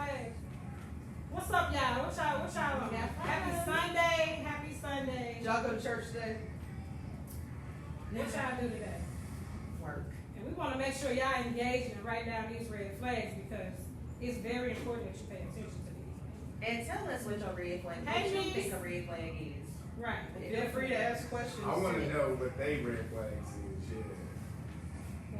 flag. What's up, y'all? What y'all on? Happy Sunday. Happy Sunday. Did y'all go to church today? What y'all do today? Work. And we want to make sure y'all engage and write down these red flags because it's very important that you pay attention to these. And tell us what your red flag is. Hey, What you Miss. think a red flag is. Right. Feel free to ask questions. I want to know what they red flags is, yeah.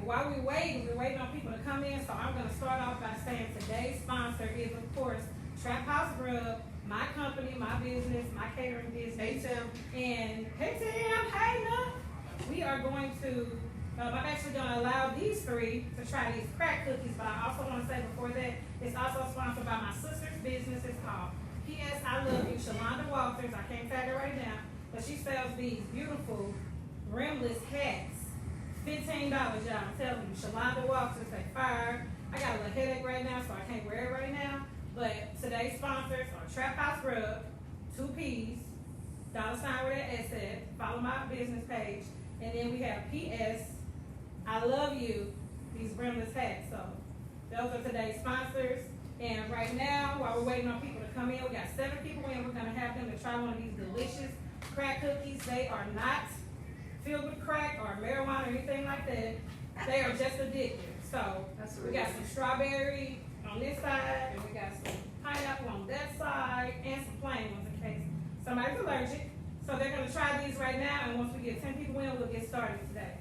Well, while we're waiting on people to come in, so I'm going to start off by saying today's sponsor is, of course, Trap House Grub, my company, my business, my catering business. Hey, Tim. And hey, Tim, hey, look. We are going to, I'm actually going to allow these three to try these crack cookies, but I also want to say before that, it's also sponsored by my sister's business. It's called P.S. I Love You, Shalonda Walters. I can't tag her right now, but she sells these beautiful rimless hats. $15, y'all. I'm telling you, Shalonda Walters, they fire. I got a little headache right now, so I can't wear it right now. But today's sponsors are Trap House Grub, 2 P's, $ with that S at, follow my business page, and then we have P.S. I Love You, these rimless hats. So those are today's sponsors. And right now, while we're waiting on people to come in, we got 7 people in. We're going to have them to try one of these delicious crack cookies. They are not filled with crack or marijuana or anything like that. They are just addictive. So we got some strawberry on this side, and we got some pineapple on that side, and some plain ones in case somebody's allergic. So they're going to try these right now, and once we get 10 people in, we'll get started today.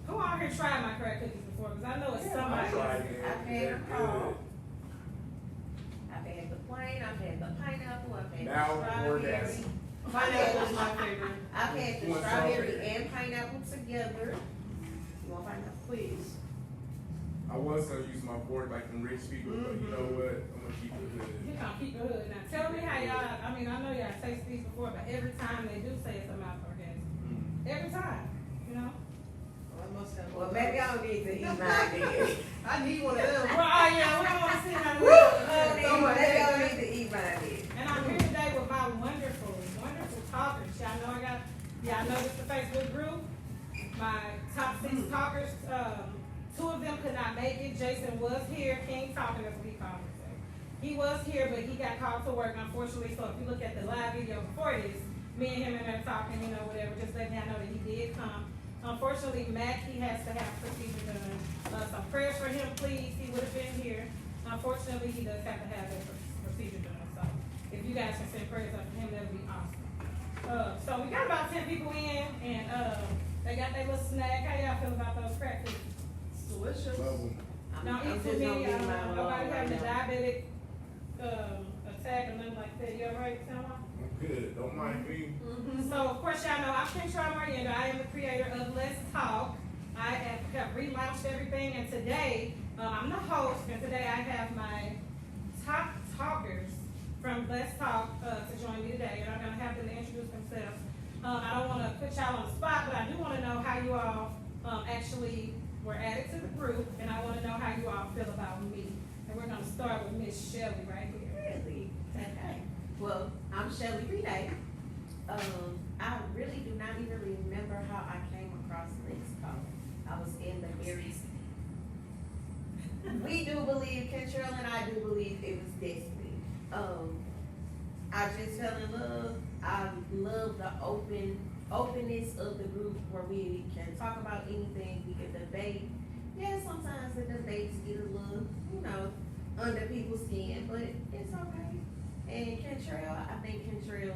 Who out here tried my crack cookies before? Because I know it's somebody. I've had them all. I've had the plain, I've had the pineapple, I've had Now, the or strawberry. that's Pineapple is my favorite. I've had the One strawberry strawberry. and pineapple together. You want pineapple? Please. I was gonna use my board like them rich people, but you know what? I'm gonna keep it He good. gonna keep it hood. Now tell me how y'all, I mean, I know y'all tasted these before, but every time they do say it's a mouth orgasm. Every time, you know? Well, I must have. Well, maybe I don't need to eat mine then. I need one of them. Well, oh yeah, we don't want to see how Maybe I don't need to eat mine then. And I'm here today with my wonderful talkers. Y'all know this is the Facebook group. My top 6 talkers, 2 of them could not make it. Jason was here. King Talking, that's what he called himself. He was here, but he got called to work, unfortunately. So if you look at the live video before this, me and him in there talking, you know, whatever, just letting y'all know that he did come. Unfortunately, Mac, he has to have procedure done. Some prayers for him, please. He would have been here. Unfortunately, he does have to have that procedure done. So if you guys can send prayers up for him, that would be awesome. So we got about 10 people in, and they got their little snack. How y'all feel about those crack cookies? It's delicious. Love 'em. Now, I'm eat just too gonna many. leave mine alone Nobody having a right now. diabetic attack or nothing like that. You all right, Selma? I'm good. Don't mind me. So, of course, y'all know I'm Kentra Marienda. I am the creator of Let's Talk. I have relaunched everything, and today I'm the host, and today I have my top talkers from Let's Talk to join me today, and I'm going to have them introduce themselves. I don't want to put y'all on the spot, but I do want to know how you all actually were added to the group, and I want to know how you all feel about me. And we're going to start with Miss Shelly right here. Really? Okay. Well, I'm Shelly Renee. I really do not even remember how I came across Let's Talk. I was in the very. We do believe, Kentrell and I do believe it was destiny. I just fell in love. I love the openness of the group where we can talk about anything, we can debate. Yeah, sometimes the debates get a little, you know, under people's skin, but it's okay. And Kentrell, I think Kentrell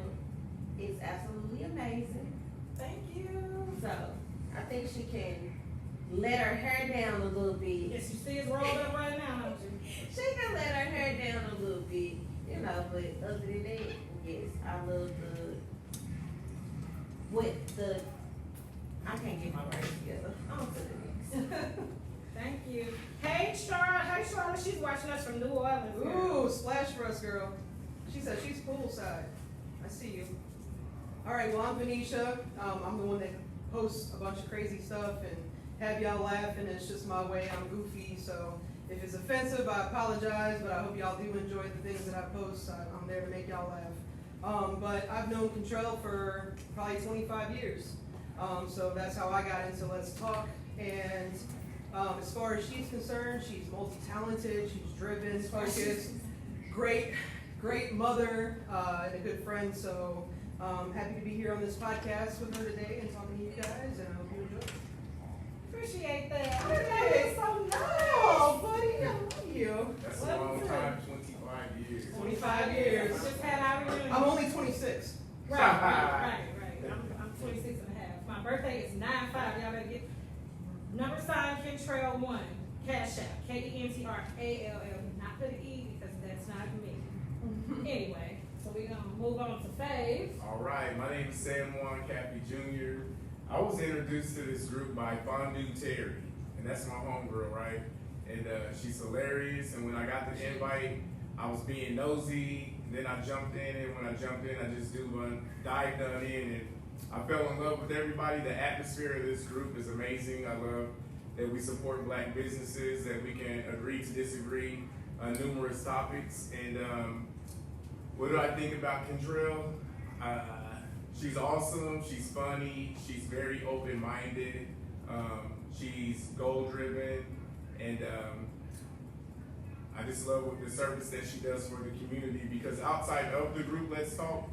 is absolutely amazing. Thank you. So I think she can let her hair down a little bit. Yes, you see it's rolled up right now, don't you? She can let her hair down a little bit, you know, but other than that, yes, I love I can't get my words together. On to the next. Thank you. Hey, Charlotte. Hey, Charlotte. She's watching us from New Orleans. Ooh, splash for us, girl. She said she's poolside. I see you. All right, well, I'm Venetia. I'm the one that posts a bunch of crazy stuff and have y'all laughing. It's just my way. I'm goofy, so if it's offensive, I apologize, but I hope y'all do enjoy the things that I post. I'm there to make y'all laugh. But I've known Contrell for probably 25 years. So that's how I got into Let's Talk. And As far as she's concerned, she's multi-talented, she's driven, focused, great mother, and a good friend. So happy to be here on this podcast with her today and talking to you guys, and I hope you enjoy it. Appreciate that. Hey, so oh, buddy, I love you. That's a long time, 25 years. 25 years. Just had our reunion. I'm only 26. Right. I'm 26 and a half. My birthday is 9/5. Y'all better get #sign Kentrell 1. Cash App. KENTRALL. Not put an E because that's not me. Anyway, so we're gonna move on to Faves. All right, my name is Sam Juan Cappy Jr. I was introduced to this group by Fondue Terry, and that's my homegirl, right? And she's hilarious, and when I got the invite, I was being nosy, then I jumped in, and when I jumped in, I just dived on in, and I fell in love with everybody. The atmosphere of this group is amazing. I love that we support black businesses, that we can agree to disagree on numerous topics. And what do I think about Kentrell? She's awesome, she's funny, she's very open-minded, she's goal-driven, and I just love the service that she does for the community, because outside of the group Let's Talk,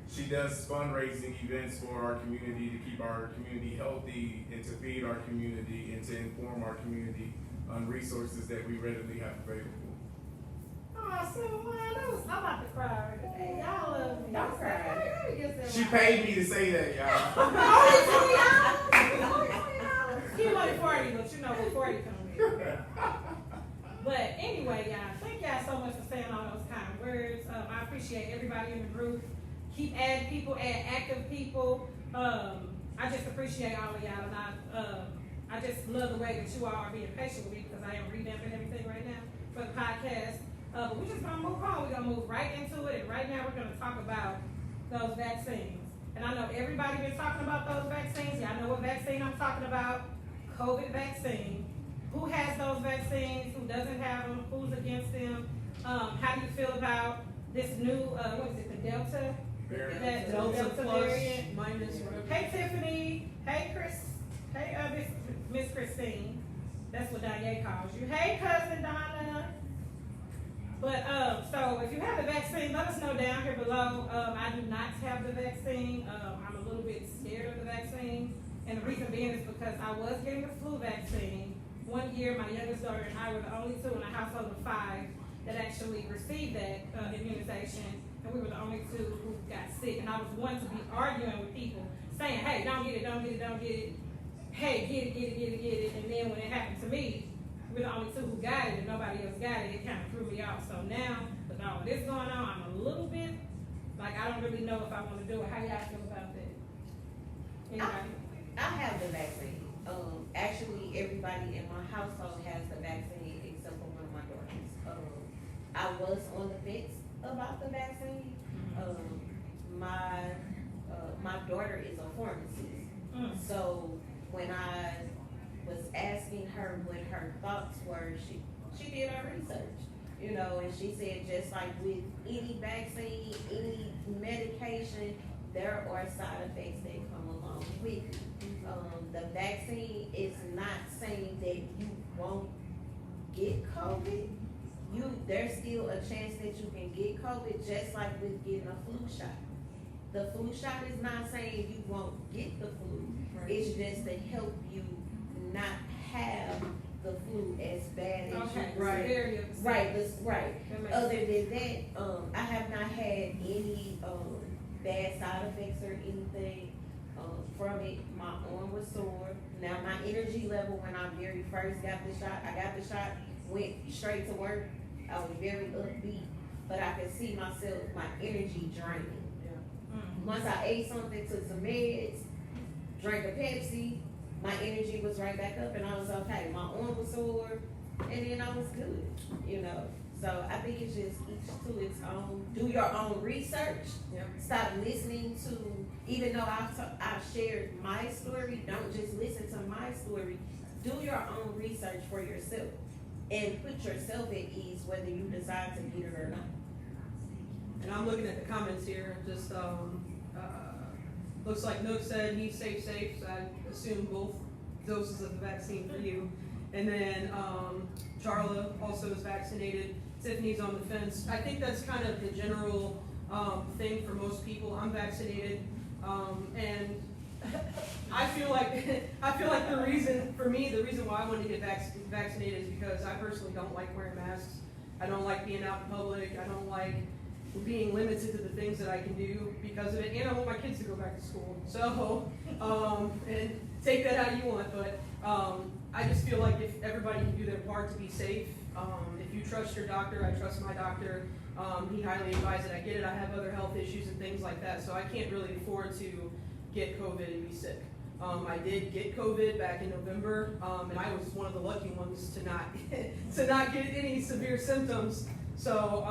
she does fundraising events for our community to keep our community healthy and to feed our community and to inform our community on resources that we readily have available. Oh, so I'm about to cry. Hey, y'all love me. Don't cry. She paid me to say that, y'all. He wanted 40, but you know what 40 comes with. But anyway, y'all, thank y'all so much for saying all those kind words. I appreciate everybody in the group. Keep adding people, add active people. I just appreciate all of y'all, and I just love the way that you all are being patient with me, because I am revamping everything right now for the podcast. But we're just gonna move on. We're gonna move right into it, and right now we're gonna talk about those vaccines. And I know everybody been talking about those vaccines. Y'all know what vaccine I'm talking about? COVID vaccine. Who has those vaccines? Who doesn't have them? Who's against them? How do you feel about this new, what is it, the Delta? That Delta plus, variant. minus, whatever. Hey Tiffany. Hey Chris. Hey Miss Christine. That's what Danye calls you. Hey cousin Donna. But so if you have the vaccine, let us know down here below. I do not have the vaccine. I'm a little bit scared of the vaccine, and the reason being is because I was getting the flu vaccine. One year, my youngest daughter and I were the only two in a household of 5 that actually received that immunization, and we were the only 2 who got sick. And I was one to be arguing with people, saying, "Hey, don't get it, don't get it, don't get it. Hey, get it." And then when it happened to me, we're the only 2 who got it and nobody else got it. It kind of threw me off. So now, with all this going on, I'm a little bit, like, I don't really know if I want to do it. How y'all feel about that? Anybody? I have the vaccine. Actually, everybody in my household has the vaccine except for one of my daughters. I was on the fence about the vaccine. My daughter is a pharmacist, so when I was asking her what her thoughts were, she did her research, you know, and she said just like with any vaccine, any medication, there are side effects that come along with it. The vaccine is not saying that you won't get COVID. There's still a chance that you can get COVID, just like with getting a flu shot. The flu shot is not saying you won't get the flu. Right. It's just to help you not have the flu as bad as Okay, you right. severity of the Right, sickness. right. That makes Other sense. than that, I have not had any bad side effects or anything from it. My arm was sore. Now my energy level when I very first got the shot, went straight to work. I was very upbeat, but I could see myself, my energy draining. Once I ate something, took some meds, drank a Pepsi, my energy was right back up and I was okay. My arm was sore and then I was good, you know. So I think it's just each to its own. Do your own research. Yep. Stop listening to, even though I've shared my story, don't just listen to my story. Do your own research for yourself and put yourself at ease whether you decide to get it or not. And I'm looking at the comments here, just, looks like Nook said he's safe, so I assume both doses of the vaccine for you. And then Charla also is vaccinated. Tiffany's on the fence. I think that's kind of the general thing for most people. I'm vaccinated, and I feel like the reason why I wanted to get vaccinated is because I personally don't like wearing masks. I don't like being out in public. I don't like being limited to the things that I can do because of it, and I want my kids to go back to school. So, and take that how you want, but I just feel like if everybody can do their part to be safe, if you trust your doctor, I trust my doctor. He highly advised it. I get it. I have other health issues and things like that, so I can't really afford to get COVID and be sick. I did get COVID back in November, and I was one of the lucky ones to not get any severe symptoms. So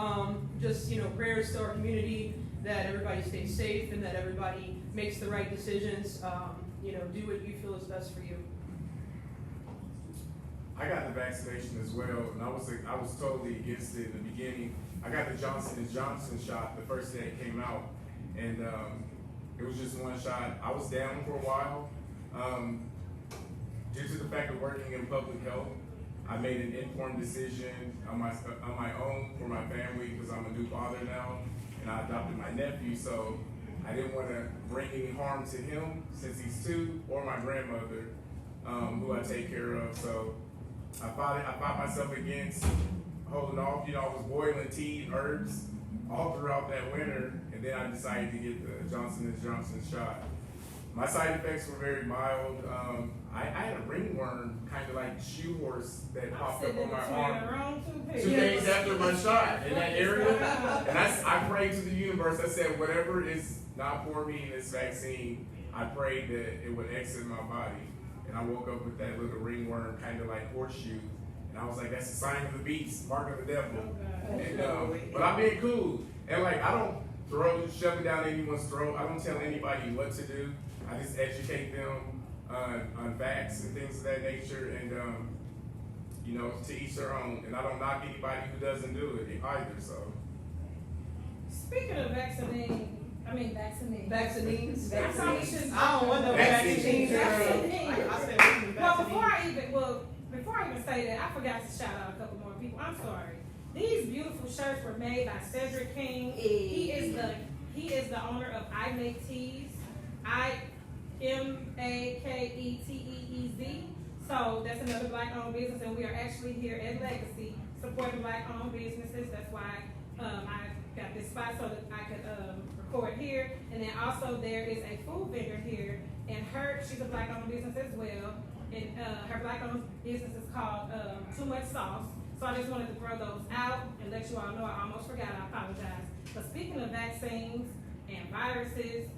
just prayers to our community that everybody stays safe and that everybody makes the right decisions. Do what you feel is best for you. I got the vaccination as well, and I was totally against it in the beginning. I got the Johnson & Johnson shot the first day it came out, and it was just one shot. I was down for a while. Due to the fact of working in public health, I made an informed decision on my own for my family because I'm a new father now, and I adopted my nephew, so I didn't want to bring any harm to him since he's 2, or my grandmother, who I take care of. So I fought myself against holding off. I was boiling tea and herbs all throughout that winter, and then I decided to get the Johnson & Johnson shot. My side effects were very mild. I had a ringworm, kind of like shoe horse, that popped up on my arm 2 days after my shot in that area. And I prayed to the universe. I said, whatever is not for me in this vaccine, I prayed that it would exit my body. And I woke up with that little ringworm, kind of like horseshoe. And I was like, that's a sign of the beast, mark of the devil. And, but I'm being cool. And like, I don't shove it down anyone's throat. I don't tell anybody what to do. I just educate them on facts and things of that nature, and to each their own. And I don't knock anybody who doesn't do it either. So, Speaking of vaccines. Vaccines. I don't want no vaccines. Vaccines. Well, before I even say that, I forgot to shout out a couple more people. I'm sorry. These beautiful shirts were made by Cedric King. He is the owner of I Make Tees. IMAKETEEZ. So that's another Black-owned business, and we are actually here at Legacy supporting Black-owned businesses. That's why I got this spot so that I could record here. And then also there is a food vendor here, and she's a Black-owned business as well. And her Black-owned business is called Too Much Sauce. So I just wanted to throw those out and let you all know. I almost forgot. I apologize. But speaking of vaccines and viruses,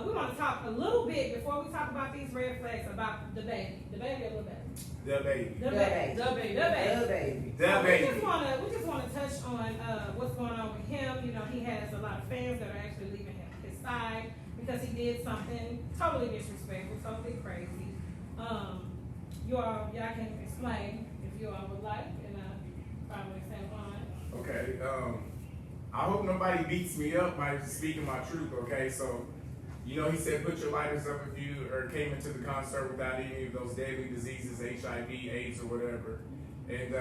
we want to talk a little bit before we talk about these red flags about the baby. The baby or the baby? the baby. The baby. The baby. We just want to touch on what's going on with him. He has a lot of fans that are actually leaving his side because he did something totally disrespectful, totally crazy. Y'all can explain if you all would like, and probably explain why. Okay. I hope nobody beats me up by speaking my truth. Okay, so. He said, put your lighters up if you came into the concert without any of those deadly diseases, HIV, AIDS, or whatever. And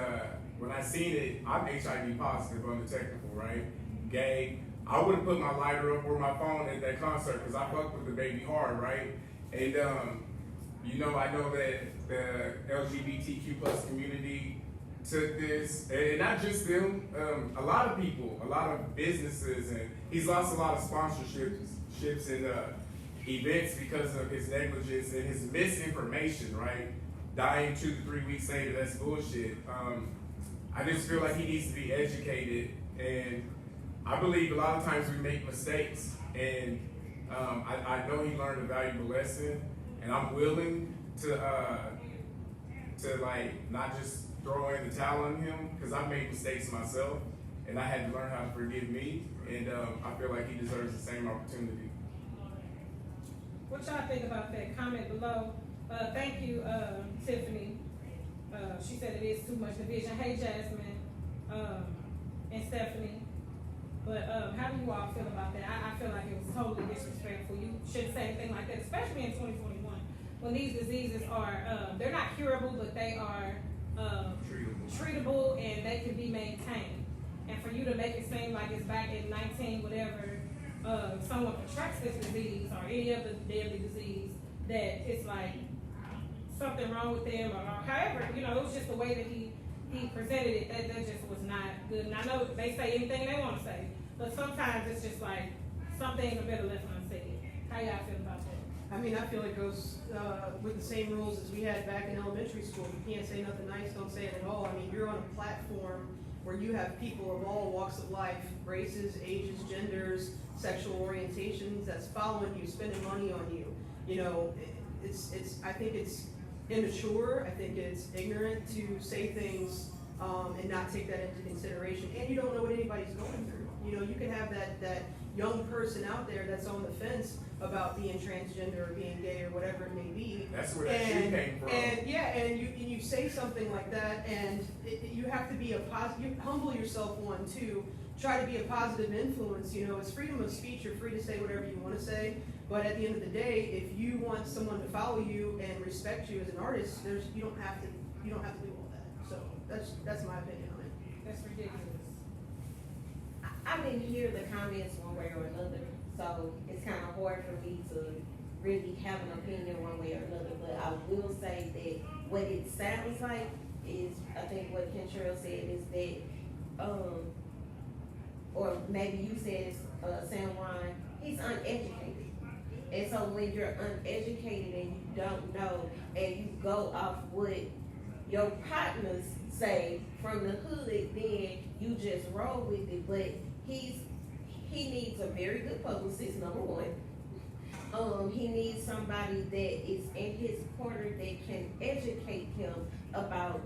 when I seen it, I'm HIV positive, undetectable, right? Gay. I would have put my lighter up or my phone at that concert because I fucked with the baby hard, right? And, I know that the LGBTQ plus community took this, and not just them, a lot of people, a lot of businesses, and he's lost a lot of sponsorships and events because of his negligence and his misinformation, right? Dying 2 to 3 weeks later, that's bullshit. I just feel like he needs to be educated, and I believe a lot of times we make mistakes, and I know he learned a valuable lesson, and I'm willing to like not just throw in the towel on him because I made mistakes myself, and I had to learn how to forgive me, and I feel like he deserves the same opportunity. What y'all think about that? Comment below. Thank you, Tiffany. She said it is too much division. Hey, Jasmine and Stephanie. But how do you all feel about that? I feel like it was totally disrespectful. You shouldn't say anything like that, especially in 2021 when these diseases are, they're not curable, but they are treatable and they can be maintained. And for you to make it seem like it's back in 19 whatever, someone contracts this disease or any other deadly disease, that it's like something wrong with them or however, you know, it was just the way that he presented it, that just was not good. And I know they say anything they want to say, but sometimes it's just like some things are better left unsaid. How y'all feel about that? I mean, I feel it goes with the same rules as we had back in elementary school. You can't say nothing nice, don't say it at all. I mean, you're on a platform where you have people of all walks of life, races, ages, genders, sexual orientations that's following you, spending money on you. You know, I think it's immature. I think it's ignorant to say things and not take that into consideration. And you don't know what anybody's going through. You know, you can have that young person out there that's on the fence about being transgender or being gay or whatever it may be. That's where that shit came from. And yeah, and you say something like that, and you have to be you humble yourself one too. Try to be a positive influence. You know, it's freedom of speech. You're free to say whatever you want to say. But at the end of the day, if you want someone to follow you and respect you as an artist, you don't have to do all that. So that's my opinion on it. That's ridiculous. I didn't hear the comments one way or another, so it's kind of hard for me to really have an opinion one way or another. But I will say that what it sounds like is, I think what Kentrell said is that, or maybe you said, San Juan, he's uneducated. And so when you're uneducated and you don't know, and you go off what your partners say from the hood, then you just roll with it. But he needs a very good publicist, number one. He needs somebody that is in his corner that can educate him about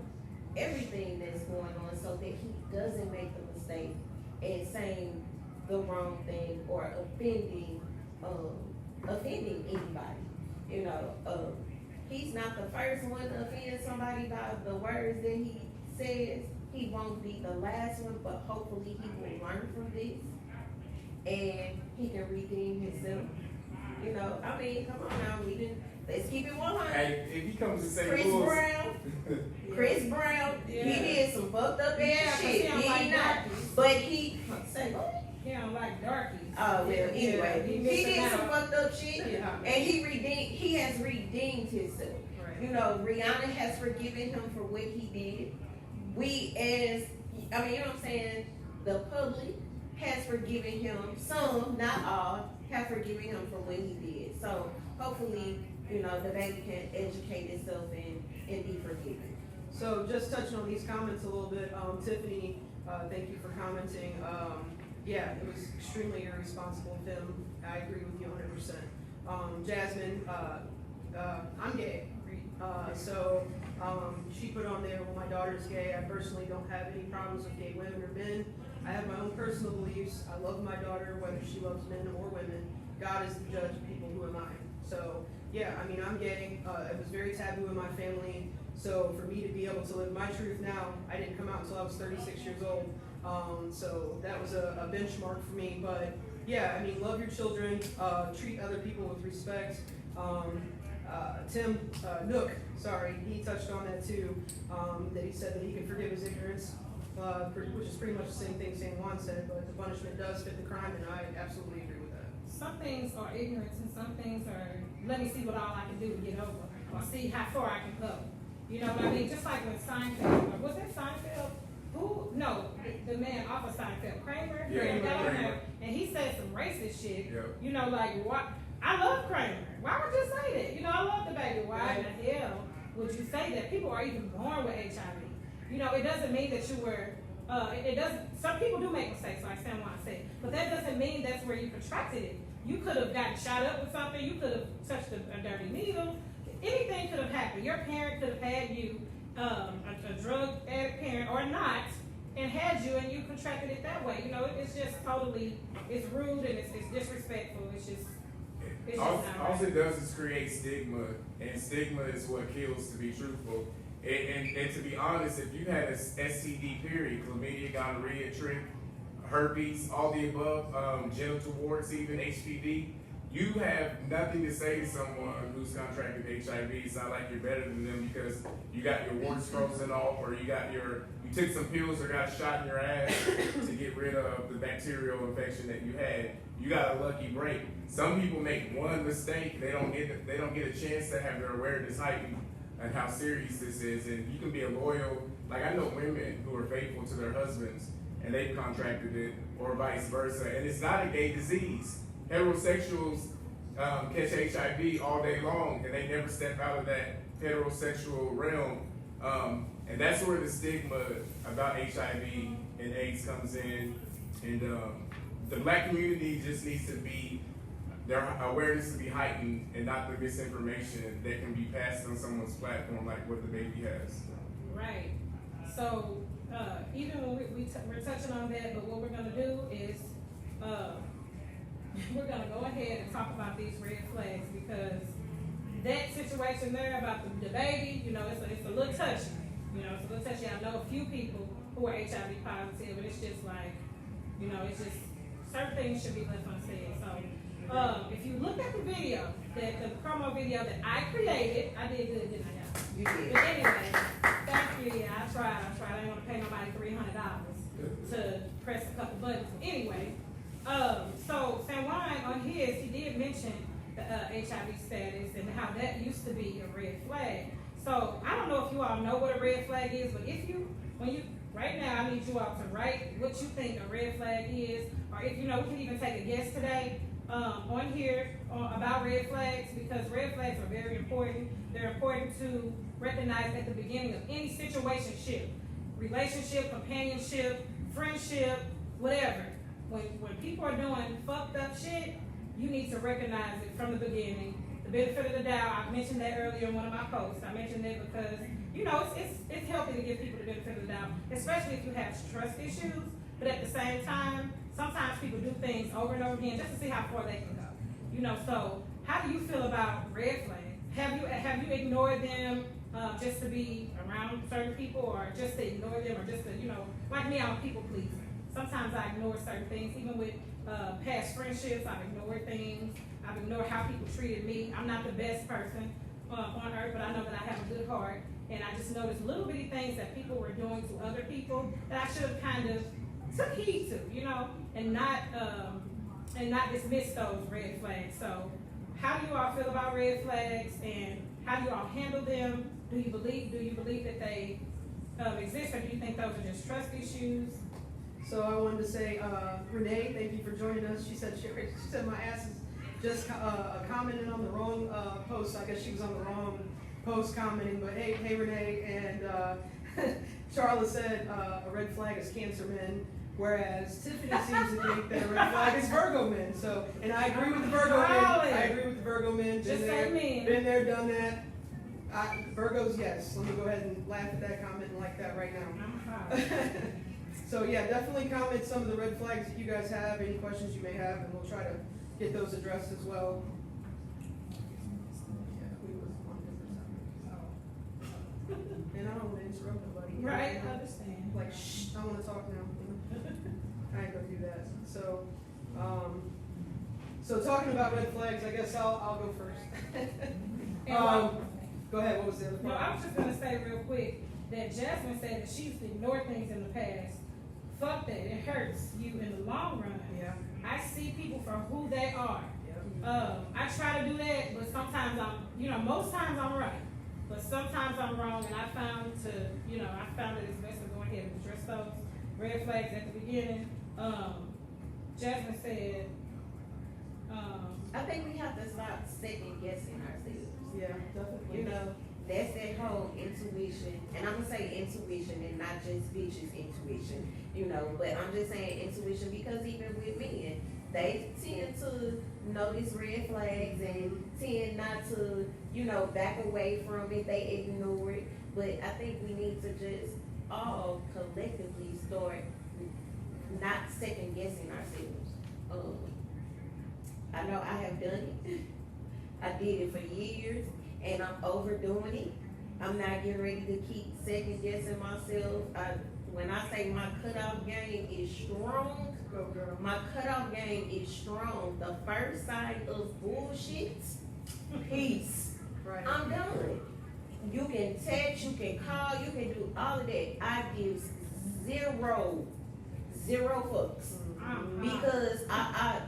everything that's going on, so that he doesn't make the mistake and saying the wrong thing or offending anybody. You know, he's not the first one to offend somebody by the words that he says. He won't be the last one, but hopefully he will learn from this and he can redeem himself. You know, I mean, come on now, let's keep it 100. Hey, if he comes to say Chris Brown, Yeah. he did some fucked up ass shit. He don't like not, darkies. but he say what? He don't like darkies. Oh well, anyway, he he missing did some out. fucked up shit, Yeah. and he has redeemed himself. Right. You know, Rihanna has forgiven him for what he did. We you know what I'm saying, the public has forgiven him. Some, not all, have forgiven him for what he did. So hopefully, you know, the baby can educate himself and be forgiven. So just touching on these comments a little bit, Tiffany, thank you for commenting. Yeah, it was extremely irresponsible of him. I agree with you 100%. Jasmine, I'm gay. So she put on there, well, my daughter's gay. I personally don't have any problems with gay women or men. I have my own personal beliefs. I love my daughter, whether she loves men or women. God is the judge of people. Who am I? So yeah, I mean, I'm gay. It was very taboo in my family. So for me to be able to live my truth now, I didn't come out until I was 36 years old. So that was a benchmark for me. But yeah, I mean, love your children, treat other people with respect. Tim Nook, he touched on that too, that he said that he can forgive his ignorance, which is pretty much the same thing San Juan said, but the punishment does fit the crime, and I absolutely agree with that. Some things are ignorance and some things are, let me see what all I can do to get over, or see how far I can go. You know what I mean? Just like when Seinfeld, or was it Seinfeld? No, the man off of Seinfeld, Kramer? Yeah, Kramer. And he said some racist shit. Yep. You know, like, what? I love Kramer. Why would you say that? You know, I love the baby. Why in the hell would you say that? People are even born with HIV. You know, it doesn't mean that you were, it doesn't, some people do make mistakes, like San Juan said, but that doesn't mean that's where you contracted it. You could have gotten shot up with something, you could have touched a dirty needle, anything could have happened. Your parent could have had you, a drug addict parent or not, and had you, and you contracted it that way. You know, it's just totally, it's rude and it's disrespectful. It's just all it does is create stigma, and stigma is what kills, to be truthful. And to be honest, if you had a STD period, chlamydia, gonorrhea, trich, herpes, all the above, genital warts, even HPV, you have nothing to say to someone who's contracted HIV. It's not like you're better than them because you got your warts frozen off, or you took some pills or got a shot in your ass to get rid of the bacterial infection that you had. You got a lucky break. Some people make one mistake, they don't get a chance to have their awareness heightened and how serious this is. And you can be a loyal, like I know women who are faithful to their husbands and they've contracted it, or vice versa. And it's not a gay disease. Heterosexuals catch HIV all day long and they never step out of that heterosexual realm. And that's where the stigma about HIV and AIDS comes in. And the black community just needs to be, their awareness to be heightened, and not the misinformation that can be passed on someone's platform like what the baby has. Right. So even when we're touching on that, but what we're gonna do is we're gonna go ahead and talk about these red flags, because that situation there about the baby, you know, it's a little touchy. You know, it's a little touchy. I know a few people who are HIV positive, and it's just like, you know, it's just certain things should be left unsaid. So if you look at the video, the promo video that I created, I did good, didn't I, y'all? You did. But anyway, thank you. Yeah, I tried. I didn't want to pay nobody $300 to press a couple buttons. Anyway, so San Juan on his, he did mention the HIV status and how that used to be a red flag. So I don't know if you all know what a red flag is, but right now, I need you all to write what you think a red flag is, or if you know, we can even take a guess today on here about red flags, because red flags are very important. They're important to recognize at the beginning of any situationship, relationship, companionship, friendship, whatever. When people are doing fucked up shit, you need to recognize it from the beginning. The benefit of the doubt, I mentioned that earlier in one of my posts. I mentioned it because, you know, it's healthy to give people the benefit of the doubt, especially if you have trust issues. But at the same time, sometimes people do things over and over again just to see how far they can go. You know, so how do you feel about red flags? Have you ignored them just to be around certain people, or just to ignore them, or just to, you know, like me, I'm a people pleaser. Sometimes I ignore certain things, even with past friendships. I've ignored things. I've ignored how people treated me. I'm not the best person on earth, but I know that I have a good heart. And I just noticed little bitty things that people were doing to other people that I should have kind of took heed to, you know, and not dismiss those red flags. So how do you all feel about red flags, and how do you all handle them? Do you believe that they exist, or do you think those are just trust issues? So I wanted to say, Renee, thank you for joining us. She said my ass is just commented on the wrong post. I guess she was on the wrong post commenting, but hey Renee. And Charlotte said a red flag is Cancer men, whereas Tiffany seems to think that a red flag is Virgo men. So, and I agree with the Virgo men. I agree with the Virgo men. Just say men. Been there, done that. Virgos, yes. Let me go ahead and laugh at that comment and like that right now. So yeah, definitely comment some of the red flags that you guys have, any questions you may have, and we'll try to get those addressed as well. And I don't want to interrupt nobody. Right, I understand. Like, shh, I want to talk now. I ain't gonna do that. So, so talking about red flags, I guess I'll go first. Go ahead, what was the other part? No, I was just gonna say real quick that Jasmine said that she used to ignore things in the past. Fuck that, it hurts you in the long run. Yeah. I see people for who they are. Yeah. I try to do that, but sometimes most times I'm right, but sometimes I'm wrong, and I found that it's best to go ahead and address those red flags at the beginning. Jasmine said, I think we have to stop second guessing ourselves. Yeah, definitely. You know, that's that whole intuition, and I'm gonna say intuition and not just bitches intuition, you know, but I'm just saying intuition because even with men, they tend to notice red flags and tend not to, you know, back away from it, they ignore it, but I think we need to just all collectively start not second guessing ourselves. I know I have done it. I did it for years, and I'm overdoing it. I'm not getting ready to keep second guessing myself. When I say my cutoff game is strong, Go girl. my cutoff game is strong. The first sign of bullshit, peace. Right. I'm done. You can text, you can call, you can do all of that. I give zero fucks. Because I've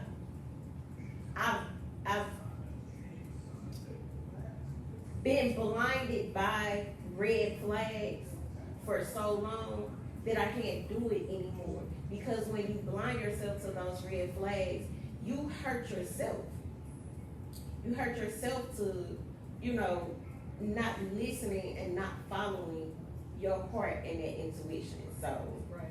been blinded by red flags for so long that I can't do it anymore. Because when you blind yourself to those red flags, you hurt yourself. You hurt yourself to, not listening and not following your heart and that intuition. So Right.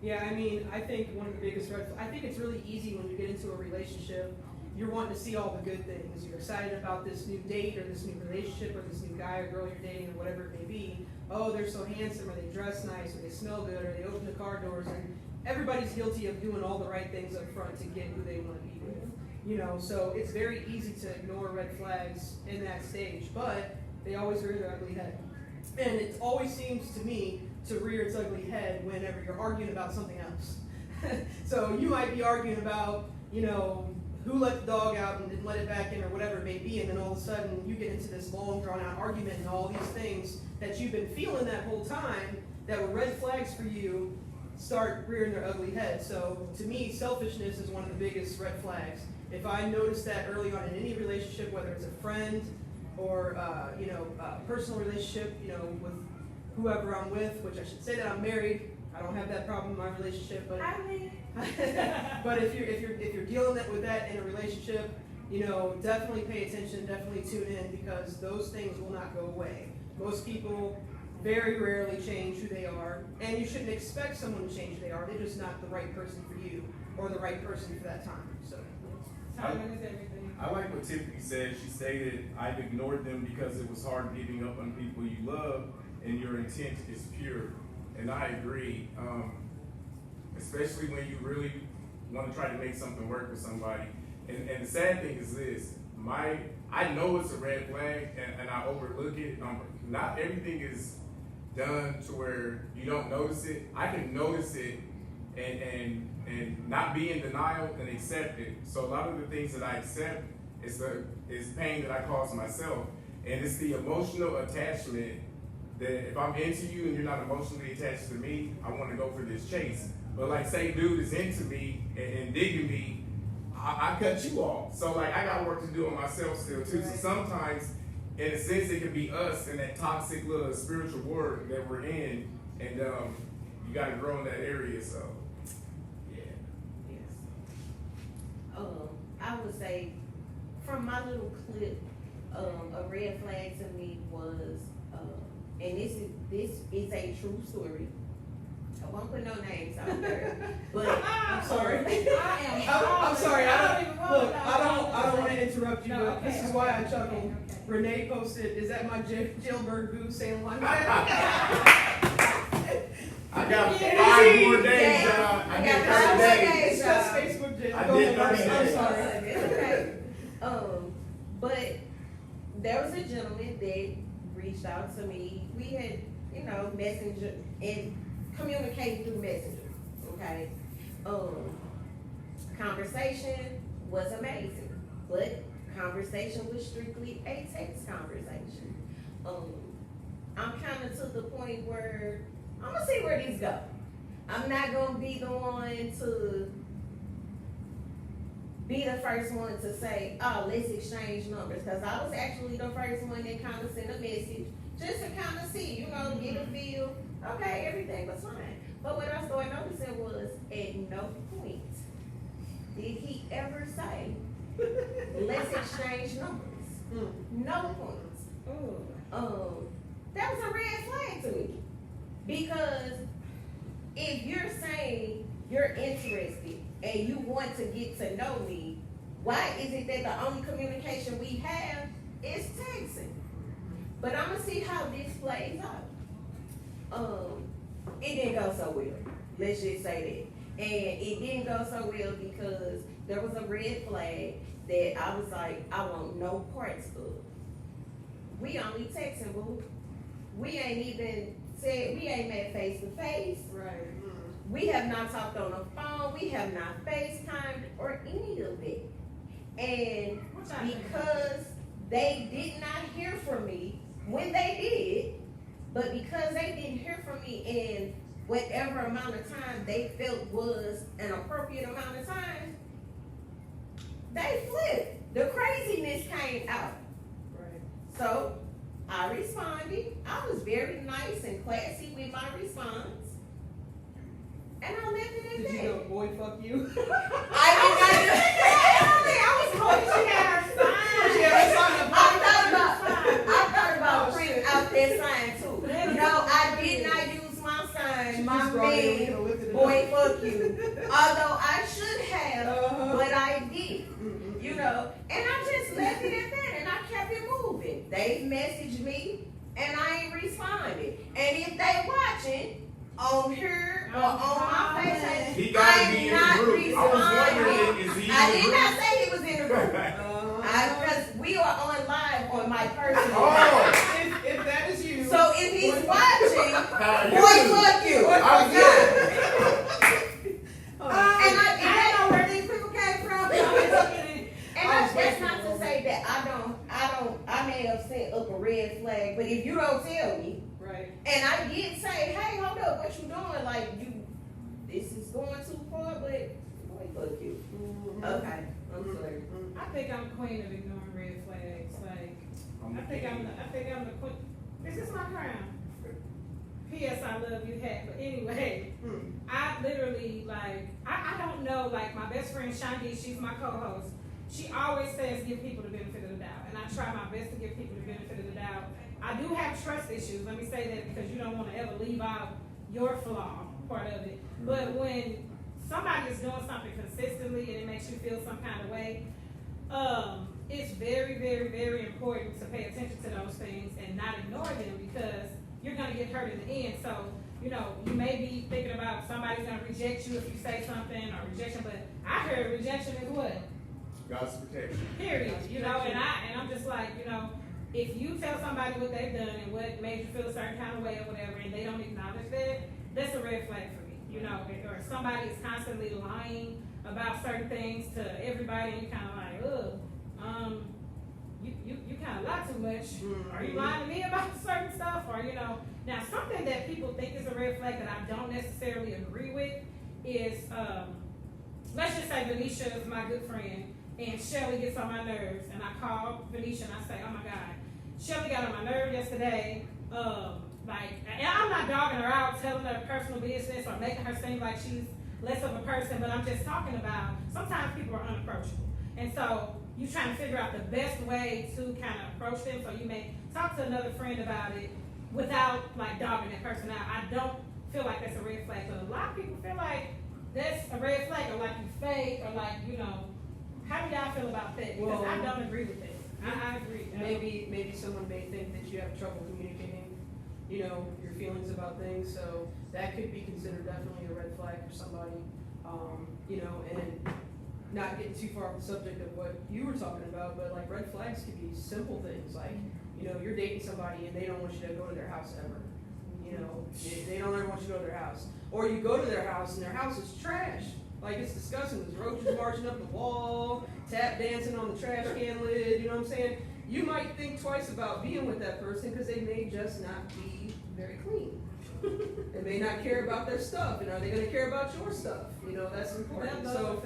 Yeah, I mean, I think one of the biggest I think it's really easy when you get into a relationship, you're wanting to see all the good things. You're excited about this new date or this new relationship or this new guy or girl you're dating or whatever it may be. Oh, they're so handsome, or they dress nice, or they smell good, or they open the car doors, and everybody's guilty of doing all the right things up front to get who they want to be with. So it's very easy to ignore red flags in that stage, but they always rear their ugly head. And it always seems to me to rear its ugly head whenever you're arguing about something else. So you might be arguing about, who let the dog out and didn't let it back in or whatever it may be, and then all of a sudden you get into this long drawn out argument and all these things that you've been feeling that whole time that were red flags for you start rearing their ugly head. So to me, selfishness is one of the biggest red flags. If I notice that early on in any relationship, whether it's a friend or a personal relationship, with whoever I'm with, which I should say that I'm married. I don't have that problem in my relationship, but but if you're dealing with that in a relationship, definitely pay attention, definitely tune in, because those things will not go away. Most people very rarely change who they are, and you shouldn't expect someone to change who they are. They're just not the right person for you or the right person for that time. So Timing is everything. I like what Tiffany said. She stated, I've ignored them because it was hard giving up on people you love and your intent is pure. And I agree, especially when you really want to try to make something work with somebody. And the sad thing is this, I know it's a red flag and I overlook it. Not everything is done to where you don't notice it. I can notice it and not be in denial and accept it. So a lot of the things that I accept is pain that I cause myself. And it's the emotional attachment that if I'm into you and you're not emotionally attached to me, I want to go for this chase. But like say dude is into me and digging me, I cut you off. So like I got work to do on myself still too. So sometimes in a sense it can be us in that toxic little spiritual war that we're in, and you got to grow in that area. So yeah. Yes. I would say from my little clip, a red flag to me was, and this is a true story. I won't put no names out there, but I'm sorry. I'm sorry. I don't want to to interrupt you, No, but okay, this is okay, why I okay, chuckled. okay. Renee posted, "Is that my jailbird boo saying one?" I got Yeah. 5 more days, Yeah. John. I I get got 30 5 more days. days. It's just Facebook jail. I Go did ahead, 30 I'm days. sorry. It's okay. But there was a gentleman that reached out to me. We had, messenger and communicated through Messenger. Okay. Conversation was amazing, but conversation was strictly a text conversation. I'm kind of to the point where I'm gonna see where these go. I'm not gonna be the one to be the first one to say, oh, let's exchange numbers, because I was actually the first one that kind of sent a message just to kind of see, get a feel. Okay, everything was fine. But what I started noticing was at no point did he ever say, let's exchange numbers. No point. That was a red flag to me. Because if you're saying you're interested and you want to get to know me, why is it that the only communication we have is texting? But I'm gonna see how this plays out. It didn't go so well. Let's just say that. And it didn't go so well because there was a red flag that I was like, I want no parts of. we only texting, boo. We ain't met face to face. Right. We have not talked on the phone. We have not FaceTimed or any of it. And Which I think- because they did not hear from me when they did, but because they didn't hear from me in whatever amount of time they felt was an appropriate amount of time, they flipped. The craziness came out. Right. So I responded. I was very nice and classy with my response. And I left it at Did you that. go, boy, fuck you? I did not do I was hoping she had her sign. She had her sign. I thought about Oh, printing shit. out that sign too. No, I did not use my sign, She my just brought it in, we name, could've lifted it boy, up. fuck you. Although I should have, Uh-huh. but I didn't. You know, and I just left it at that and I kept it moving. They messaged me and I ain't responded. And if they watching on her or on my face, He gotta be in the I'm not group. I was wondering, responding. is he in I the did group? not say he was in the group. Uh-huh. Because we are on live on my personal. Oh. If that is you. So if he's boy, watching, you- boy, fuck you. I was Yeah. Oh, And I I know where these people came from. that's not to say that I may have set up a red flag, but if you don't tell me, right. and I did say, hey, hold up, what you doing? Like, this is going too far, but boy, fuck you. Mhm. Okay, I'm Mhm. sorry. Mhm. I think I'm queen of ignoring red flags. Like, I think I'm the queen. Is this my crown? P.S. I love you, hat. But anyway, Mm. I literally, like, I don't know, like, my best friend Shandi, she's my co-host. She always says give people the benefit of the doubt. And I try my best to give people the benefit of the doubt. I do have trust issues. Let me say that because you don't want to ever leave out your flaw part of it. But when somebody is doing something consistently and it makes you feel some kind of way, it's very, very, very important to pay attention to those things and not ignore them because you're going to get hurt in the end. So, you know, you may be thinking about somebody's going to reject you if you say something or rejection, but I heard rejection is what? God's protection. Period. You know, and I'm just like, you know, if you tell somebody what they've done and what made you feel a certain kind of way or whatever, and they don't acknowledge that, that's a red flag for me. You know, or somebody is constantly lying about certain things to everybody, and you kind of like, ugh, you kind of lie too much. Are you lying to me about certain stuff? Or, you know, now something that people think is a red flag that I don't necessarily agree with is, let's just say Venetia is my good friend, and Shelly gets on my nerves, and I call Venetia and I say, oh my God, Shelly got on my nerve yesterday, and I'm not dogging her out, telling her personal business or making her seem like she's less of a person, but I'm just talking about, sometimes people are unapproachable. And so you're trying to figure out the best way to kind of approach them, so you may talk to another friend about it without like dogging that person out. I don't feel like that's a red flag, but a lot of people feel like that's a red flag, or like you fake, or like, you know, how do y'all feel about that? Because Well, I don't agree with that. I agree. Maybe someone may think that you have trouble communicating, you know, your feelings about things, so that could be considered definitely a red flag for somebody. You know, and not getting too far off the subject of what you were talking about, but like red flags could be simple things, like, you know, you're dating somebody and they don't want you to go to their house ever. You know, they don't ever want you to go to their house. Or you go to their house and their house is trash. Like, it's disgusting. There's roaches marching up the wall, tap dancing on the trash can lid, you know what I'm saying? You might think twice about being with that person because they may just not be very clean. They may not care about their stuff, and are they going to care about your stuff? You know, that's important. So,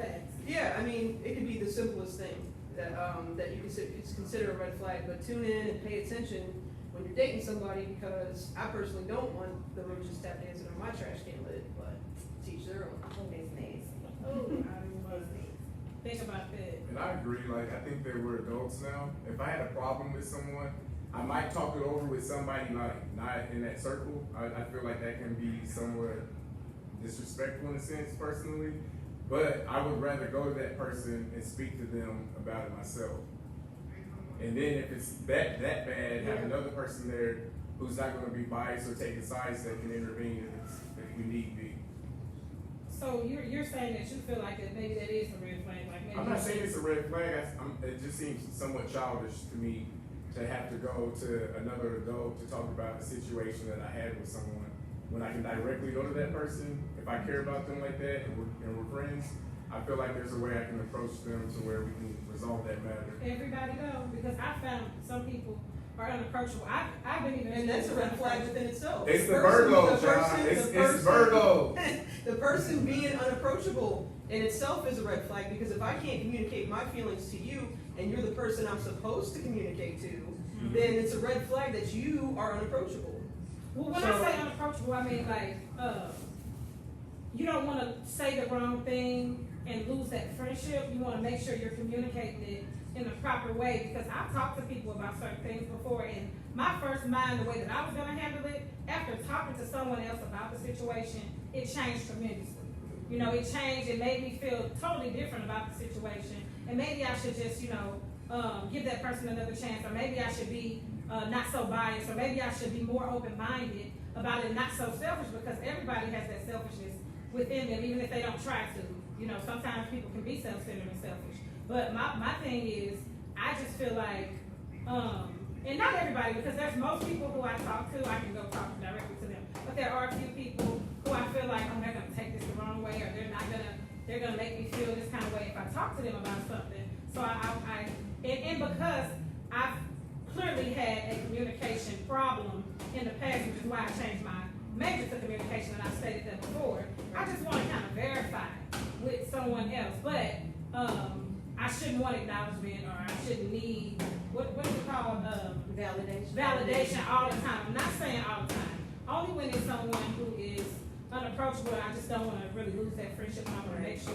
yeah, I mean, it could be the simplest thing that that you consider a red flag, but tune in and pay attention when you're dating somebody, because I personally don't want the roaches tap dancing on my trash can lid, but teach their own. That's nasty. Think about that. And I agree, like, I think that we're adults now. If I had a problem with someone, I might talk it over with somebody, like, not in that circle. I feel like that can be somewhat disrespectful in a sense, personally. But I would rather go to that person and speak to them about it myself. And then if it's that bad, have another person there who's not gonna be biased or taking sides that can intervene if we need be. So you're saying that you feel like that maybe that is a red flag, like maybe. I'm not saying it's a red flag. It just seems somewhat childish to me to have to go to another adult to talk about a situation that I had with someone. When I can directly go to that person, if I care about them like that and we're friends, I feel like there's a way I can approach them to where we can resolve that matter. Everybody go, because I found some people are unapproachable. I've been even. And that's a red flag within itself. It's the Virgo, John. It's Virgo. The person being unapproachable in itself is a red flag, because if I can't communicate my feelings to you and you're the person I'm supposed to communicate to, then it's a red flag that you are unapproachable. Well, when I say unapproachable, I mean like, you don't want to say the wrong thing and lose that friendship. You want to make sure you're communicating it in a proper way, because I've talked to people about certain things before, and my first mind, the way that I was going to handle it, after talking to someone else about the situation, it changed tremendously. You know, it changed. It made me feel totally different about the situation, and maybe I should just, give that person another chance, or maybe I should be not so biased, or maybe I should be more open-minded about it, not so selfish, because everybody has that selfishness within them, even if they don't try to. You know, sometimes people can be self-centered and selfish. But my thing is, I just feel like, and not everybody, because there's most people who I talk to, I can go talk directly to them. But there are a few people who I feel like, they're gonna take this the wrong way, or they're gonna make me feel this kind of way if I talk to them about something. So and because I've clearly had a communication problem in the past, which is why I changed my major to communication, and I've stated that before. I just want to kind of verify with someone else, but I shouldn't want acknowledgement, or I shouldn't need what is it called? Validation all the time. I'm not saying all the time. Only when it's someone who is unapproachable. I just don't want to really lose that friendship, and I want to make sure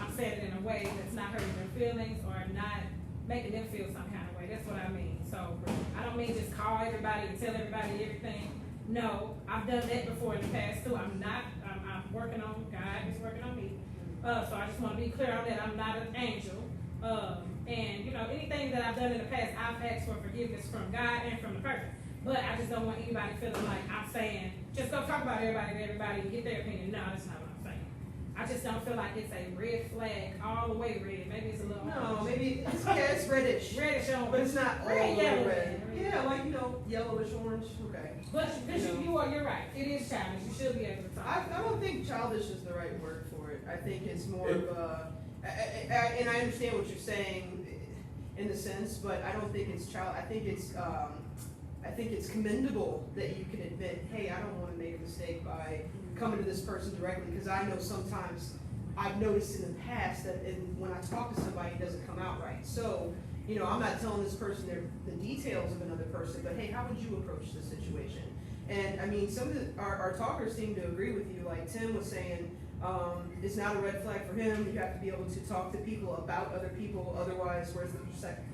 I'm saying it in a way that's not hurting their feelings or not making them feel some kind of way. That's what I mean. So I don't mean just call everybody and tell everybody everything. No, I've done that before in the past too. I'm working on, God is working on me. So I just want to be clear on that. I'm not an angel. And anything that I've done in the past, I've asked for forgiveness from God and from the person. But I just don't want anybody feeling like I'm saying, just go talk about everybody to everybody and get their opinion. No, that's not what I'm saying. I just don't feel like it's a red flag all the way red. Maybe it's a little No, maybe it's reddish. reddish on, But it's not all the red, way yellow, red. Yeah, like, yellowish orange, okay. But because you're right. It is childish. You should be able to talk. I don't think childish is the right word for it. I think it's more of a, and I understand what you're saying in the sense, but I don't think it's I think it's commendable that you can admit, hey, I don't want to make a mistake by coming to this person directly, because I know sometimes I've noticed in the past that when I talk to somebody, it doesn't come out right. So, I'm not telling this person the details of another person, but hey, how would you approach this situation? And I mean, some of our talkers seem to agree with you. Like Tim was saying, it's not a red flag for him. You have to be able to talk to people about other people. Otherwise, where's the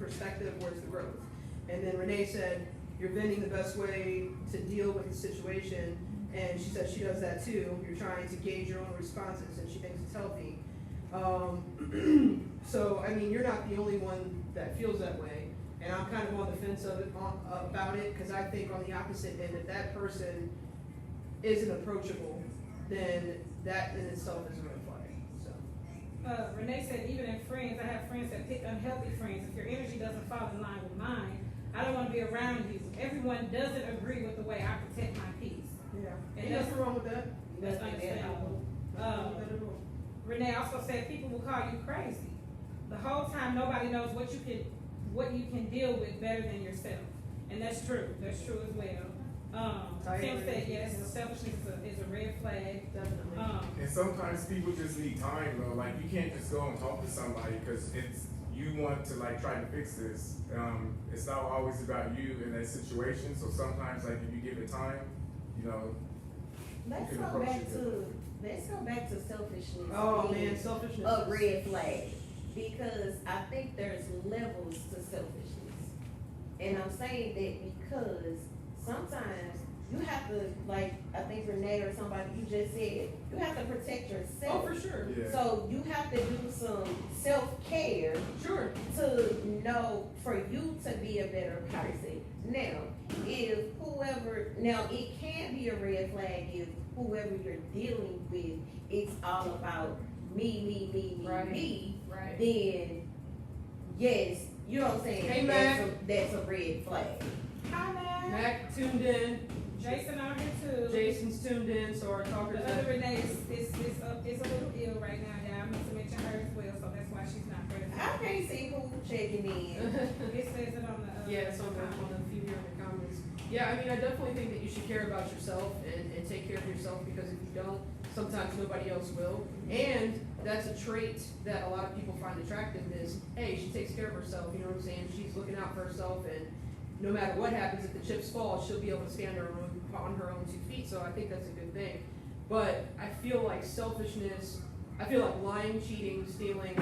perspective? Where's the growth? And then Renee said, you're venting the best way to deal with the situation. And she said she does that too. You're trying to gauge your own responses, and she thinks it's healthy. So, I mean, you're not the only one that feels that way. And I'm kind of on the fence about it, because I think on the opposite end, if that person isn't approachable, then that in itself is a red flag. So. Renee said, even in friends, I have friends that pick unhealthy friends. If your energy doesn't fall in line with mine, I don't want to be around you. Everyone doesn't agree with the way I protect my peace. Yeah. And Ain't nothing wrong with that. That's understandable. Renee also said people will call you crazy. The whole time nobody knows what you can deal with better than yourself. And that's true. That's true as well. Tim said yes, selfishness is a red flag. Definitely. And sometimes people just need time though. Like you can't just go and talk to somebody because you want to try to fix this. It's not always about you in that situation. So sometimes if you give it time, Let's you can go approach back it to selfishness. Oh man, selfishness. A red flag, because I think there's levels to selfishness, and I'm saying that because sometimes you have to, like I think Renee or somebody you just said, you have to protect yourself. Oh, for sure. Yeah. So you have to do some self-care Sure. to know for you to be a better person. Now, it can be a red flag if whoever you're dealing with, it's all about me, Right. me, Right. then yes, You know what I'm saying? Hey, Mac. That's a red flag. Hi, Mac. Mac tuned in, Jason on here too. Jason's tuned in, so our talker's The other Renee is a little ill right now, yeah, I meant to mention her as well, so that's why she's not present. I can't see who checking in. It says it on the. Yeah, it's on the few here in the comments. Yeah, I mean, I definitely think that you should care about yourself and take care of yourself, because if you don't, sometimes nobody else will. And that's a trait that a lot of people find attractive is, hey, she takes care of herself, you know what I'm saying? She's looking out for herself, and no matter what happens, if the chips fall, she'll be able to stand on her own 2 feet, so I think that's a good thing. But I feel like selfishness, I feel like lying, cheating, stealing,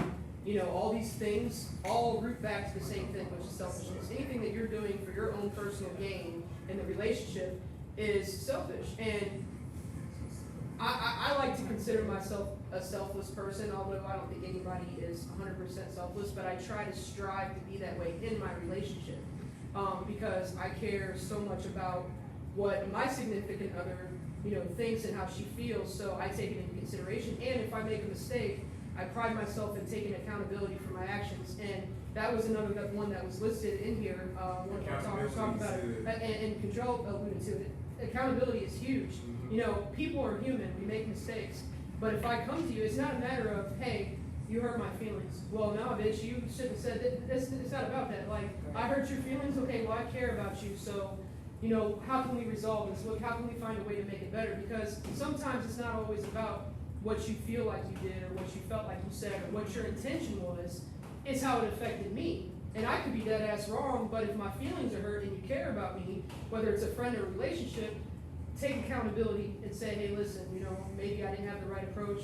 you know, all these things all root back to the same thing, which is selfishness. Anything that you're doing for your own personal gain in the relationship is selfish. And I like to consider myself a selfless person, although I don't think anybody is 100% selfless, but I try to strive to be that way in my relationship. Because I care so much about what my significant other, you know, thinks and how she feels, so I take it into consideration. And if I make a mistake, I pride myself in taking accountability for my actions. And that was another one that was listed in here, one of our talkers talked about it, and Control alluded to it. Accountability is huge. You know, people are human, we make mistakes. But if I come to you, it's not a matter of, hey, you hurt my feelings. Well, no, bitch, you should have said that. It's not about that. Like, I hurt your feelings, okay, well, I care about you, so, you know, how can we resolve this? How can we find a way to make it better? Because sometimes it's not always about what you feel like you did or what you felt like you said or what your intention was. It's how it affected me. And I could be dead ass wrong, but if my feelings are hurt and you care about me, whether it's a friend or a relationship, take accountability and say, hey, listen, you know, maybe I didn't have the right approach.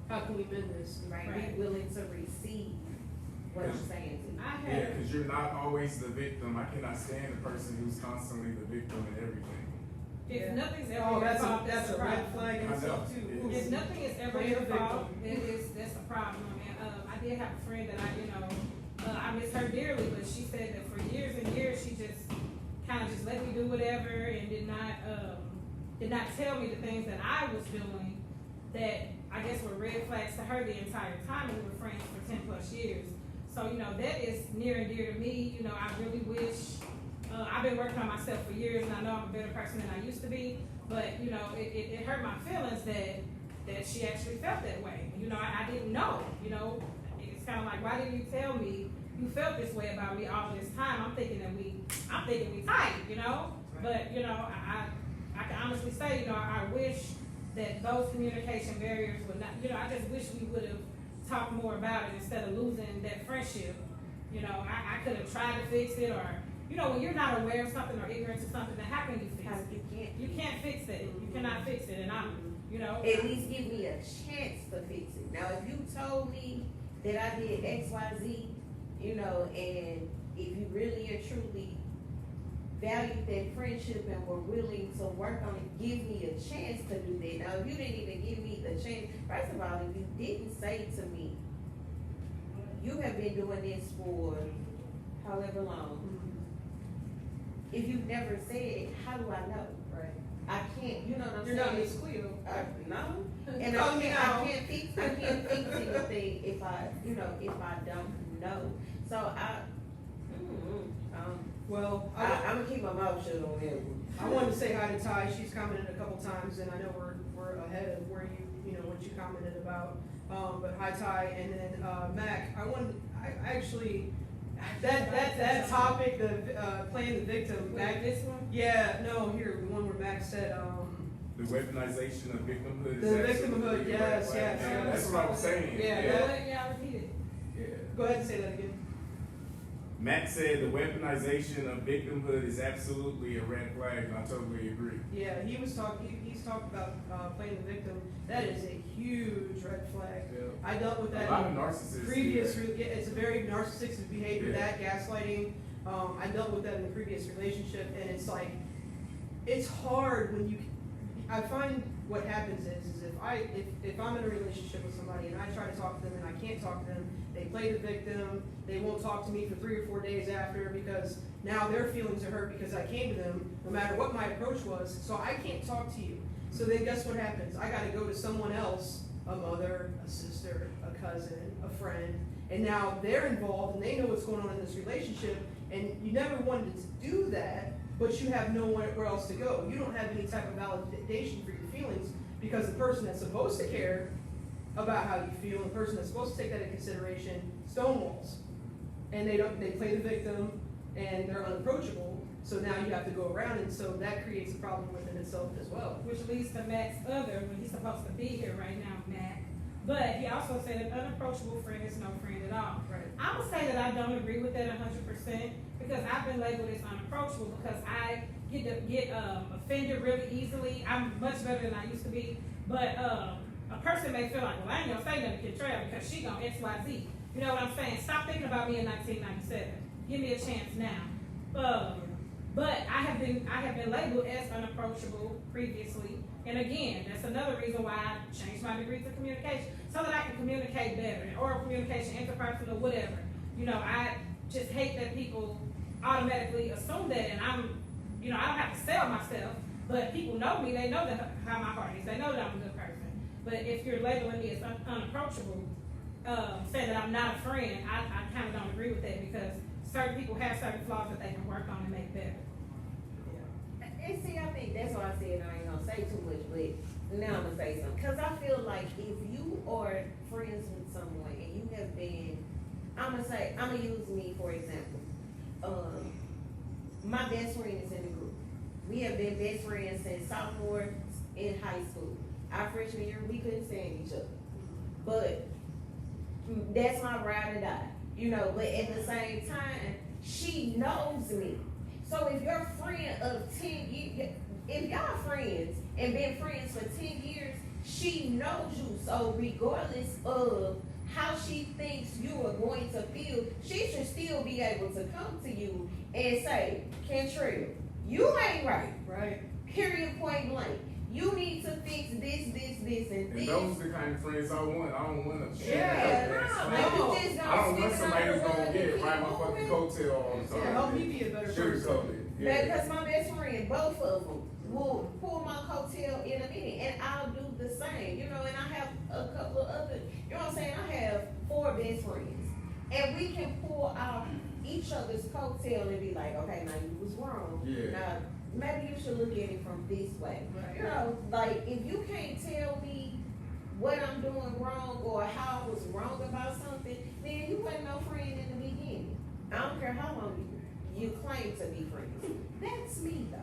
How can we mend this? Right. Be willing to receive what you're saying to me. Yeah, because you're not always the victim. I cannot stand the person who's constantly the victim in everything. If nothing's ever Oh, your fault, that's a red flag in I itself know. too. If nothing is ever Blame your the victim. fault, that's a problem. And I did have a friend that I miss her dearly, but she said that for years and years she just kind of just let me do whatever and did not tell me the things that I was doing that I guess were red flags to her the entire time, and we were friends for 10 plus years. So, you know, that is near and dear to me. You know, I really wish, I've been working on myself for years, and I know I'm a better person than I used to be, but, you know, it hurt my feelings that she actually felt that way. You know, I didn't know, you know, it's kind of like, why didn't you tell me you felt this way about me all this time? I'm thinking we tight, you know, but, you know, I can honestly say, you know, I wish that those communication barriers would not, you know, I just wish we would have talked more about it instead of losing that friendship. You know, I could have tried to fix it, or, you know, when you're not aware of something or ignorant to something, then how can you fix it? You can't fix it. You cannot fix it, and you know. At least give me a chance to fix it. Now, if you told me that I did X, Y, Z, you know, and if you really and truly valued that friendship and were willing to work on it, give me a chance to do that. Now, if you didn't even give me the chance, first of all, if you didn't say to me, you have been doing this for however long. If you've never said it, how do I know? Right. I can't, you know what I'm You're saying? not Miss Cleo. No. And Call me now. I can't fix anything if I don't know. So Well, I'm gonna keep my mouth shut on that one. I wanted to say hi to Ty. She's commented a couple times, and I know we're ahead of where you know what you commented about. But hi Ty, and then Mac. I actually that topic, the playing the victim. Mac, this one? yeah, no, here the one where Mac said. The weaponization of victimhood. The victimhood, absolutely a yes, red flag. yes. Yeah, that's what I was saying. Yeah, Go ahead, y'all repeat it. Yeah. Go ahead and say that again. Matt said the weaponization of victimhood is absolutely a red flag, and I totally agree. Yeah, he's talked about playing the victim. That is a huge red flag. Yeah. I dealt with that A lot of in narcissists. previous. do that. It's a very narcissistic behavior. Yeah. That gaslighting. I dealt with that in the previous relationship, and it's like, it's hard when you. I find what happens is if I'm in a relationship with somebody and I try to talk to them and I can't talk to them, they play the victim. They won't talk to me for 3 or 4 days after because now their feelings are hurt because I came to them, no matter what my approach was. So I can't talk to you. So then guess what happens? I got to go to someone else, a mother, a sister, a cousin, a friend, and now they're involved and they know what's going on in this relationship, and you never wanted to do that, but you have nowhere else to go. You don't have any type of validation for your feelings, because the person that's supposed to care about how you feel, the person that's supposed to take that into consideration, stonewalls. And they play the victim, and they're unapproachable, so now you have to go around, and so that creates a problem within itself as well. Which leads to Matt's other, when he's supposed to be here right now, Matt. But he also said an unapproachable friend is no friend at all. Right. I would say that I don't agree with that 100%, because I've been labeled as unapproachable because I get offended really easily. I'm much better than I used to be, but a person may feel like, well, I ain't gonna say nothing to Kentrell because she gonna X, Y, Z. You know what I'm saying? Stop thinking about me in 1997. Give me a chance now. But I have been labeled as unapproachable previously, and again, that's another reason why I changed my degree to communication, so that I can communicate better, oral communication, interpersonal, whatever. You know, I just hate that people automatically assume that, and I don't have to sell myself, but people know me, they know how my heart is, they know that I'm a good person. But if you're labeling me as unapproachable, saying that I'm not a friend, I kind of don't agree with that, because certain people have certain flaws that they can work on and make better. And see, I think that's why I said I ain't gonna say too much, but now I'm gonna say something. Cause I feel like if you are friends with someone and you have been, I'm gonna use me for example. My best friend is in the group. We have been best friends since sophomore in high school. Our freshman year, we couldn't stand each other. But that's my ride or die, you know, but at the same time, she knows me. So if you're a friend of 10 years, if y'all friends and been friends for 10 years, she knows you. So regardless of how she thinks you are going to feel, she should still be able to come to you and say, Kentrell, you ain't right. Right. Period, point blank. You need to fix this, and this. And those are the kind of friends I want. I don't want to Yeah, no. you just I don't want stick it somebody on who's the gonna rug get and right my keep fucking moving. coattail all the Yeah, time. help me be a better person. Sugarcoat it. Yeah. Because my best friend, both of them, will pull my coattail in a minute, and I'll do the same, you know, and I have a couple of other, you know what I'm saying, I have 4 best friends, and we can pull out each other's coattail and be like, okay, now you was wrong. Yeah. Now, maybe you should look at it from this way. Right. You know, like, if you can't tell me what I'm doing wrong or how I was wrong about something, then you wasn't no friend in the beginning. I don't care how long you claim to be friends. That's me though.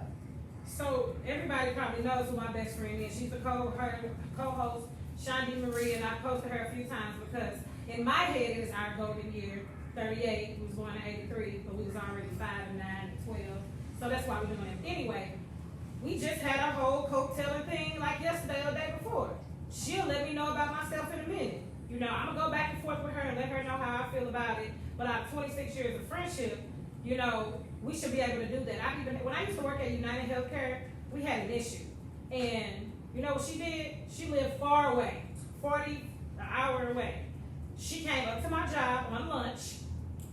So everybody probably knows who my best friend is. She's the co-host, Shondi Marie, and I posted her a few times because in my head it was our golden year, 38. We was going to 83, but we was already 5 and 9 and 12. So that's why we're doing it. Anyway, we just had a whole coattailing thing like yesterday or the day before. She'll let me know about myself in a minute. You know, I'm gonna go back and forth with her and let her know how I feel about it. But out of 26 years of friendship, you know, we should be able to do that. When I used to work at United Healthcare, we had an issue. And you know what she did? She lived far away, 40 an hour away. She came up to my job on lunch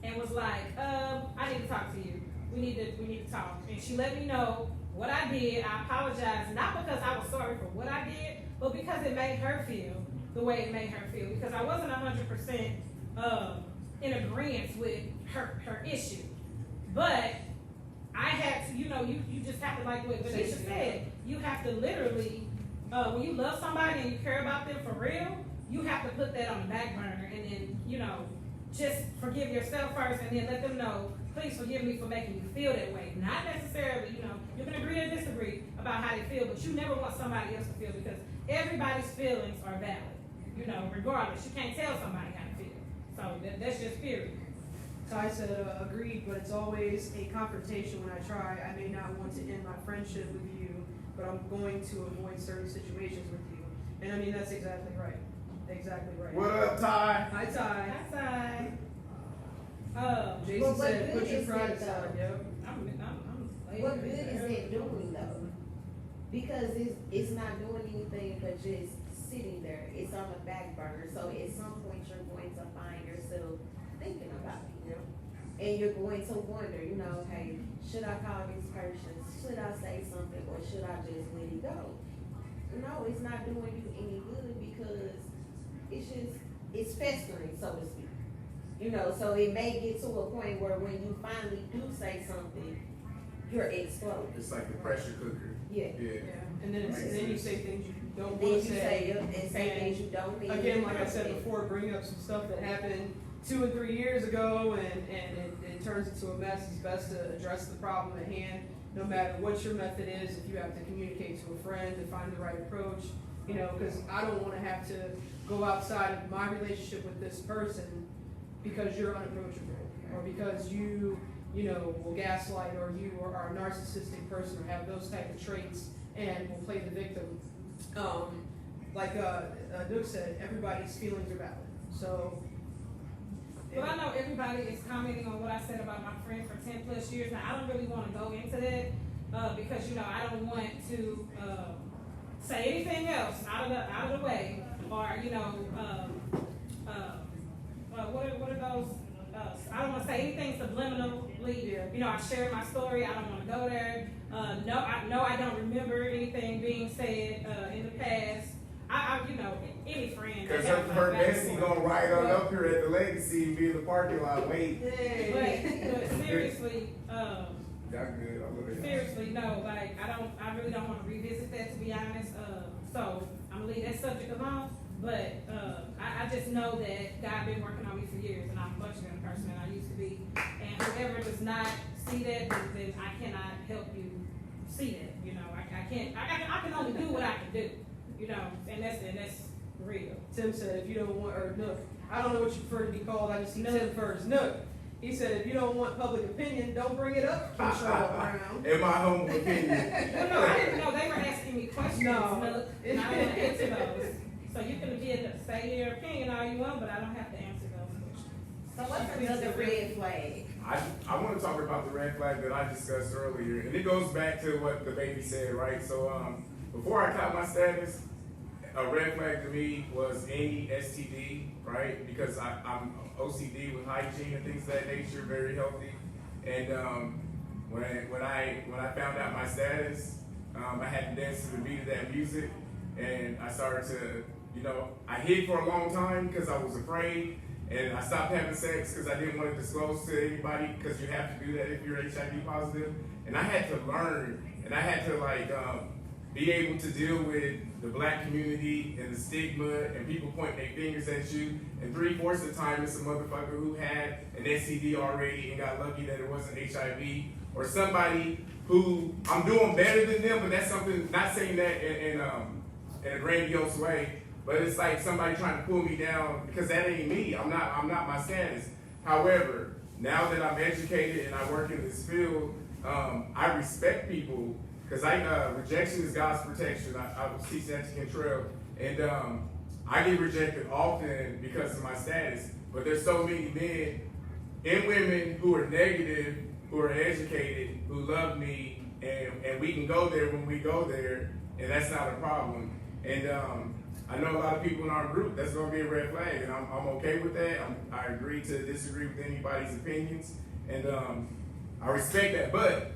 and was like, I need to talk to you. We need to talk. And she let me know what I did. I apologized, not because I was sorry for what I did, but because it made her feel the way it made her feel. Because I wasn't 100% in agreement with her issue. But I had to, you know, you just have to, like what Nisha said, you have to literally, when you love somebody and you care about them for real, you have to put that on the back burner and then, you know, just forgive yourself first and then let them know, please forgive me for making you feel that way. Not necessarily, you know, you can agree or disagree about how they feel, but you never want somebody else to feel because everybody's feelings are valid, you know, regardless. You can't tell somebody how to feel. So that's just period. Ty said, agreed, but it's always a confrontation when I try. I may not want to end my friendship with you, but I'm going to avoid certain situations with you. And I mean, that's exactly right. Exactly right. What up, Ty? Hi, Ty. Outside. Jason Well, what said, good put your is pride it, aside, though? yo. What good is it doing though? Because it's not doing anything but just sitting there. It's on the back burner. So at some point you're going to find yourself thinking about it, you know? And you're going to wonder, you know, hey, should I call this person? Should I say something or should I just let it go? No, it's not doing you any good because it's festering, so to speak. You know, so it may get to a point where when you finally do say something, you're exploding. It's like the pressure cooker. Yeah. Yeah. And then you say things you don't Then want you to say, and say things you don't need. Again, like I said before, bring up some stuff that happened 2 and 3 years ago, and it turns into a mess. It's best to address the problem at hand, no matter what your method is. If you have to communicate to a friend to find the right approach, you know, because I don't want to have to go outside of my relationship with this person because you're unapproachable, or because you know, will gaslight, or you are a narcissistic person, or have those type of traits and will play the victim. Like Duke said, everybody's feelings are valid. So. Well, I know everybody is commenting on what I said about my friend for 10 plus years. Now, I don't really want to go into that because, you know, I don't want to say anything else out of the way, or, you know, what are those? I don't want to say anything subliminally. You know, I shared my story. I don't want to go there. I don't remember anything being said in the past. You know, any friend. Because her bestie gonna ride on up here at the Legacy and be in the parking lot waiting. But seriously, Y'all good, I look at y'all. seriously, no, like, I really don't want to revisit that, to be honest. So I'm gonna leave that subject alone. But I just know that God been working on me for years, and I'm a much better person than I used to be. And whoever does not see that, then I cannot help you see that. You know, I can only do what I can do. You know, and that's real. Tim said, if you don't want, or Nook, I don't know what you prefer to be called, I just see Tim first. Nook, he said, if you don't want public opinion, don't bring it up. Around. In my humble opinion. Well, no, I didn't know they were asking me questions, No. Nook, and I don't answer those. So you can say your opinion all you want, but I don't have to answer those questions. So what's another red flag? I want to talk about the red flag that I discussed earlier, and it goes back to what the baby said, right? So before I caught my status, a red flag to me was any STD, right? Because I'm OCD with hygiene and things of that nature, very healthy. And when I found out my status, I had to dance to the beat of that music, and I started to, you know, I hid for a long time because I was afraid, and I stopped having sex because I didn't want to disclose to anybody, because you have to do that if you're HIV positive. And I had to learn, and I had to be able to deal with the black community and the stigma and people pointing their fingers at you. And 3/4 of the time, it's a motherfucker who had an STD already and got lucky that it wasn't HIV, or somebody who I'm doing better than them, but that's something, not saying that in a grandiose way, but it's like somebody trying to pull me down, because that ain't me. I'm not my status. However, now that I'm educated and I work in this field, I respect people. Because rejection is God's protection. I was teaching that to Cantrell. And I get rejected often because of my status. But there's so many men and women who are negative, who are educated, who love me, and we can go there when we go there, and that's not a problem. And I know a lot of people in our group, that's going to be a red flag, and I'm okay with that. I agree to disagree with anybody's opinions, and I respect that. But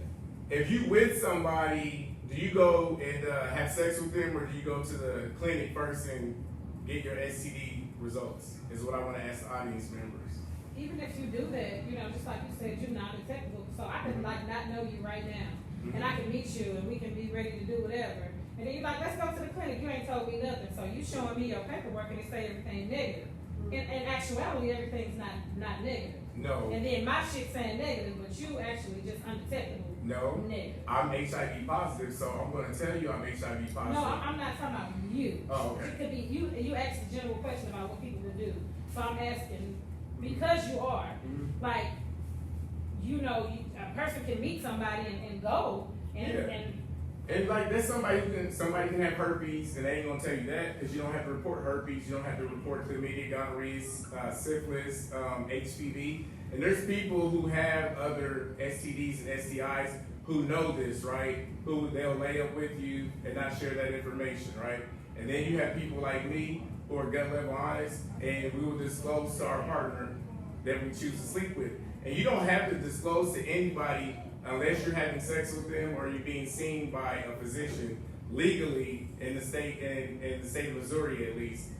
if you with somebody, do you go and have sex with them, or do you go to the clinic first and get your STD results? Is what I want to ask the audience members. Even if you do that, you know, just like you said, you're not detectable. So I can not know you right now, and I can meet you, and we can be ready to do whatever. And then you're like, let's go to the clinic. You ain't told me nothing. So you showing me your paperwork, and it say everything negative. In actuality, everything's not negative. No. And then my shit saying negative, but you actually just undetectable. No. Negative. I'm HIV positive, so I'm going to tell you I'm HIV positive. No, I'm not talking about you. Oh, okay. It could be you. You asked a general question about what people would do. So I'm asking, because you are, like, you know, a person can meet somebody and go and like, there's somebody can have herpes, and they ain't gonna tell you that, because you don't have to report herpes, you don't have to report chlamydia, gonorrhea, syphilis, HPV. And there's people who have other STDs and STIs who know this, right? Who they'll lay up with you and not share that information, right? And then you have people like me who are gut level honest, and we will disclose to our partner that we choose to sleep with. And you don't have to disclose to anybody unless you're having sex with them or you're being seen by a physician legally in the state of Missouri, at least.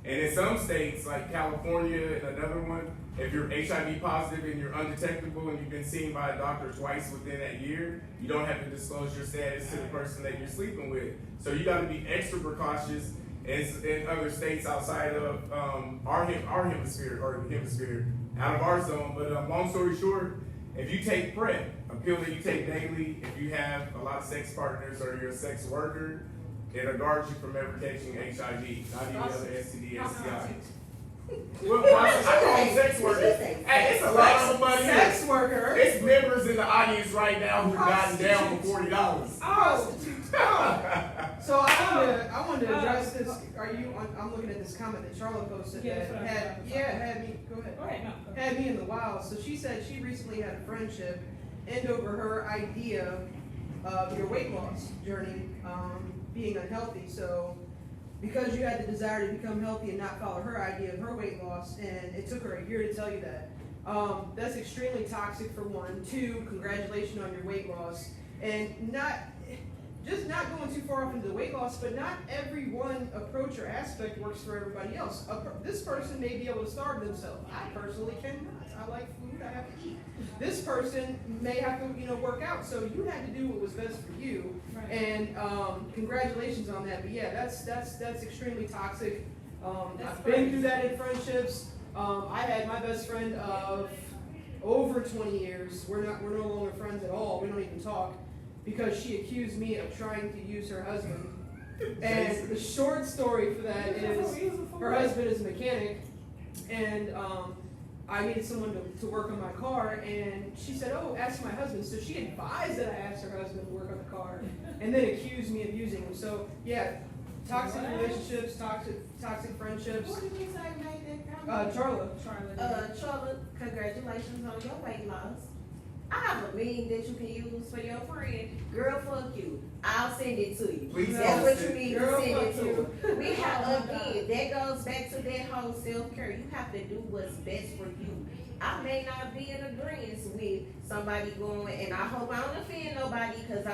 And in some states, like California and another one, if you're HIV positive and you're undetectable and you've been seen by a doctor twice within that year, you don't have to disclose your status to the person that you're sleeping with. So you got to be extra precautious. In other states outside of our hemisphere, out of our zone. But long story short, if you take PrEP, a pill that you take daily, if you have a lot of sex partners or you're a sex worker, it'll guard you from ever catching HIV, not any other STD, STI. Well, I call them sex workers. Hey, it's a lot of money. Sex worker. It's members in the audience right now who've gotten down for $40. Oh. So I wanted to address this. Are you? I'm looking at this comment that Charlotte posted Yes, that had me. Go ahead. Go ahead, no, go ahead. Had me in the wild. So she said she recently had a friendship end over her idea of your weight loss journey being unhealthy. So because you had the desire to become healthy and not follow her idea of her weight loss, and it took her a year to tell you that. That's extremely toxic for one. Two, congratulations on your weight loss, and not going too far off into the weight loss, but not every one approach or aspect works for everybody else. This person may be able to starve themselves. I personally cannot. I like food. I have to eat. This person may have to, work out. So you had to do what was best for you. Right. And congratulations on that. But yeah, that's extremely toxic. That's I've been through that in friendships. I had my best friend of over 20 years. We're no longer friends at all. We don't even talk. Because she accused me of trying to use her husband. And the short story for that is her husband is a mechanic, and I needed someone to work on my car, and she said, oh, ask my husband. So she advised that I asked her husband to work on the car, and then accused me of using him. So yeah, toxic relationships, toxic friendships. What did you say made that comment? Charlotte. Charlotte, congratulations on your weight loss. I have a meme that you can use for your friend. Girl, fuck you. I'll send it to you. Please That's post what you it. need Girl, to send it fuck to. you. We have, again, that goes back to that whole self-care. You have to do what's best for you. I may not be in agreement with somebody going, and I hope I don't offend nobody, because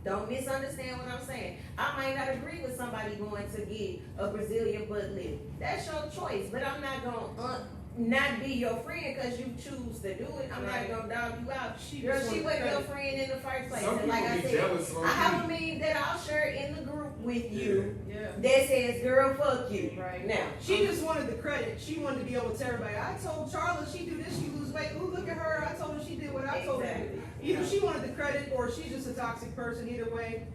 don't misunderstand what I'm saying. I might not agree with somebody going to get a Brazilian butt lift. That's your choice, but I'm not going not be your friend because you choose to do it. I'm not gonna dog you out. Girl, she wasn't your friend in the first place. Some And like people I be said, jealous, I have a meme that I'll share in the group with you Yeah. that says, girl, fuck you. Right. Now, She just wanted the credit. She wanted to be able to tell everybody, I told Charlotte she do this, she lose weight. Ooh, look at her. I told her she did what I told her. Exactly. Either she wanted the credit or she's just a toxic person. Either way,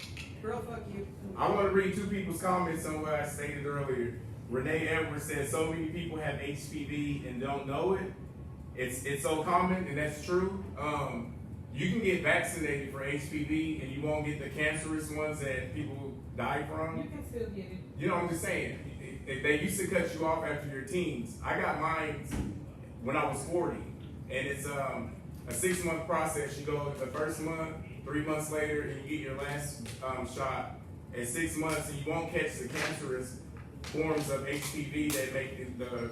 girl, fuck you. I want to read two people's comments on what I stated earlier. Renee Edwards said so many people have HPV and don't know it. It's so common, and that's true. You can get vaccinated for HPV and you won't get the cancerous ones that people die from. You can still get it. You know, I'm just saying, they used to cut you off after your teens. I got mine when I was 40, and it's a 6-month process. You go the first month, 3 months later, and you get your last shot at 6 months, and you won't catch the cancerous forms of HPV that make the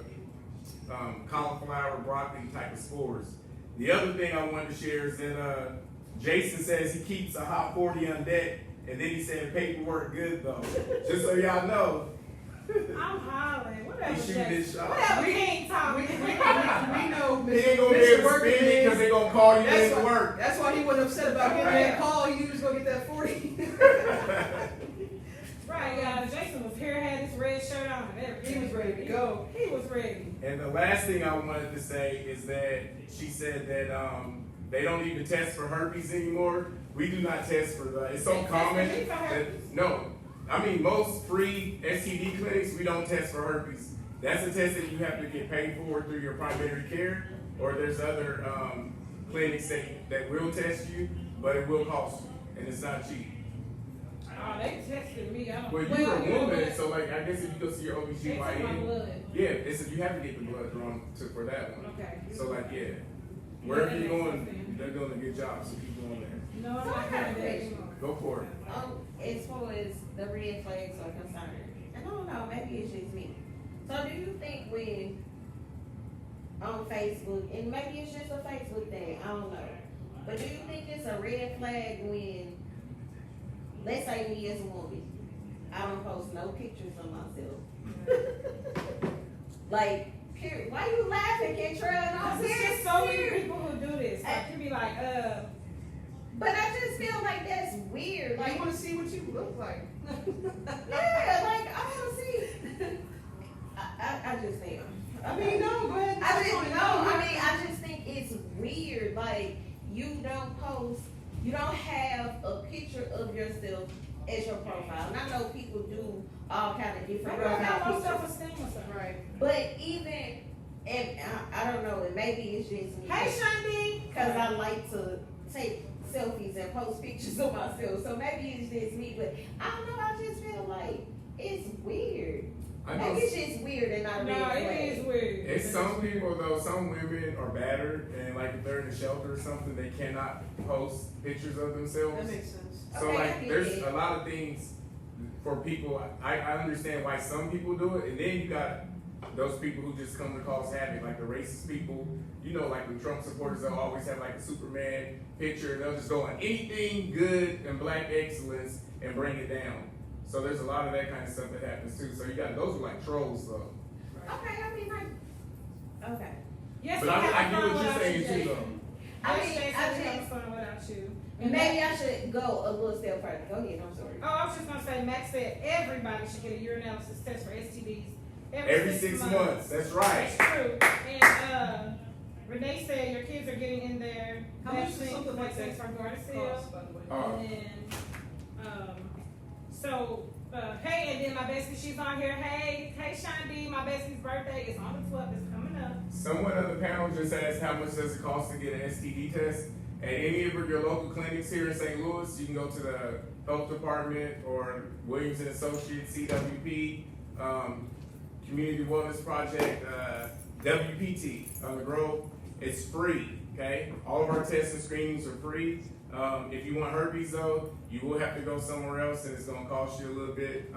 cauliflower, broccoli type of spores. The other thing I wanted to share is that Jason says he keeps a hot 40 on deck, and then he said paperwork good though. Just so y'all know. I'm hollering. Whatever. He shooting his shot. Whatever. We ain't We talking. know He ain't gonna be able to spend it because they gonna call you That's in to why, work. that's why he wasn't upset about getting that call. He was gonna get that 40. Right, y'all. Jason was here, had his red shirt on and everything. He was ready to go. He was ready. And the last thing I wanted to say is that she said that they don't even test for herpes anymore. We do not test for that. It's so They common. test for herpes? No. I mean, most free STD clinics, we don't test for herpes. That's a test that you have to get paid for through your primary care, or there's other clinics that will test you, but it will cost you, and it's not cheap. Oh, they tested me. Well, you're a woman, so like I guess if you go see your They took my OBGYN, blood. yeah, you have to get the blood drawn for that one. Okay. So like yeah, wherever you're going, they're doing a good job. So keep going there. No, I'm So I not got a doing that question. anymore. Go for it. as far as the red flags are concerned, and I don't know, maybe it's just me. So do you think when on Facebook, and maybe it's just a Facebook thing, I don't know, but do you think it's a red flag when, let's say me as a woman, I don't post no pictures of myself, Like, why you laughing, Kentrell? And I'm There's serious. just so many people who do this. Like, you be like, But I just feel like that's weird. I Like, want to see what you look like. yeah, like I want to see. I just think. I mean, no, go ahead. I just know. I mean, I just think it's weird. Like, you don't post, you don't have a picture of yourself as your profile. And I know people do all kind of different maybe I got low profile pictures. self-esteem or something. Right. But even, and I don't know, and maybe it's just me. Hey, Shandy. Because I like to take selfies and post pictures of myself. So maybe it's just me, but I don't know, I just feel like it's weird. I know Maybe it's just weird and not No, real. it is weird. it's some people though, some women are battered and like if they're in a shelter or something, they cannot post pictures of themselves. That makes sense. So Okay, I like get there's it. a lot of things for people, I understand why some people do it, and then you got those people who just come to cause havoc, like the racist people, you know, like the Trump supporters, they'll always have like a Superman picture, and they'll just go on anything good and black excellence and bring it down. So there's a lot of that kind of stuff that happens too. So you got, those are like trolls though. Okay, I mean, like, okay. Yes, But we I have get fun what you're without saying you, too Jason. though. I Yes, mean, Jason, I we have just, fun without you. And maybe I should go a little step further. Go ahead, I'm sorry. Oh, I was just gonna say, Max said everybody should get a urinalysis test for STDs Every 6 months, that's right. That's true. And Renee said your kids are getting in there. How much does vaccine something like vaccines that from Gardasil. cost, by the way? Oh. And then, hey, and then my bestie, she's on here. Hey, Shandy, my bestie's birthday is on the 12th. It's coming up. Someone on the panel just asked how much does it cost to get an STD test. At any of your local clinics here in St. Louis, you can go to the health department or Williams and Associates, CWP, Community Wellness Project, WPT on the Grove. It's free, okay? All of our tests and screenings are free. If you want herpes though, you will have to go somewhere else and it's gonna cost you a little bit.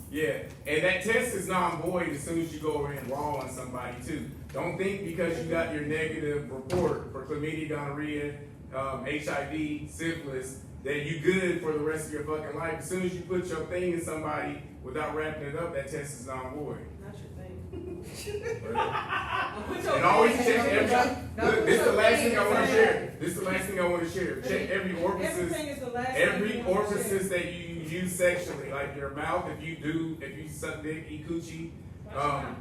Yeah, and that test is non-void as soon as you go in raw on somebody too. Don't think because you got your negative report for chlamydia, gonorrhea, HIV, syphilis, that you good for the rest of your fucking life. As soon as you put your thing in somebody without wrapping it up, that test is non-void. Not your thing. And always check every. Look, this is the last thing I want to share. This is the last thing I want to share. Check every orifice. Everything is the last Every thing you want to orifice share. that you use sexually, like your mouth, if you suck dick, eat coochie.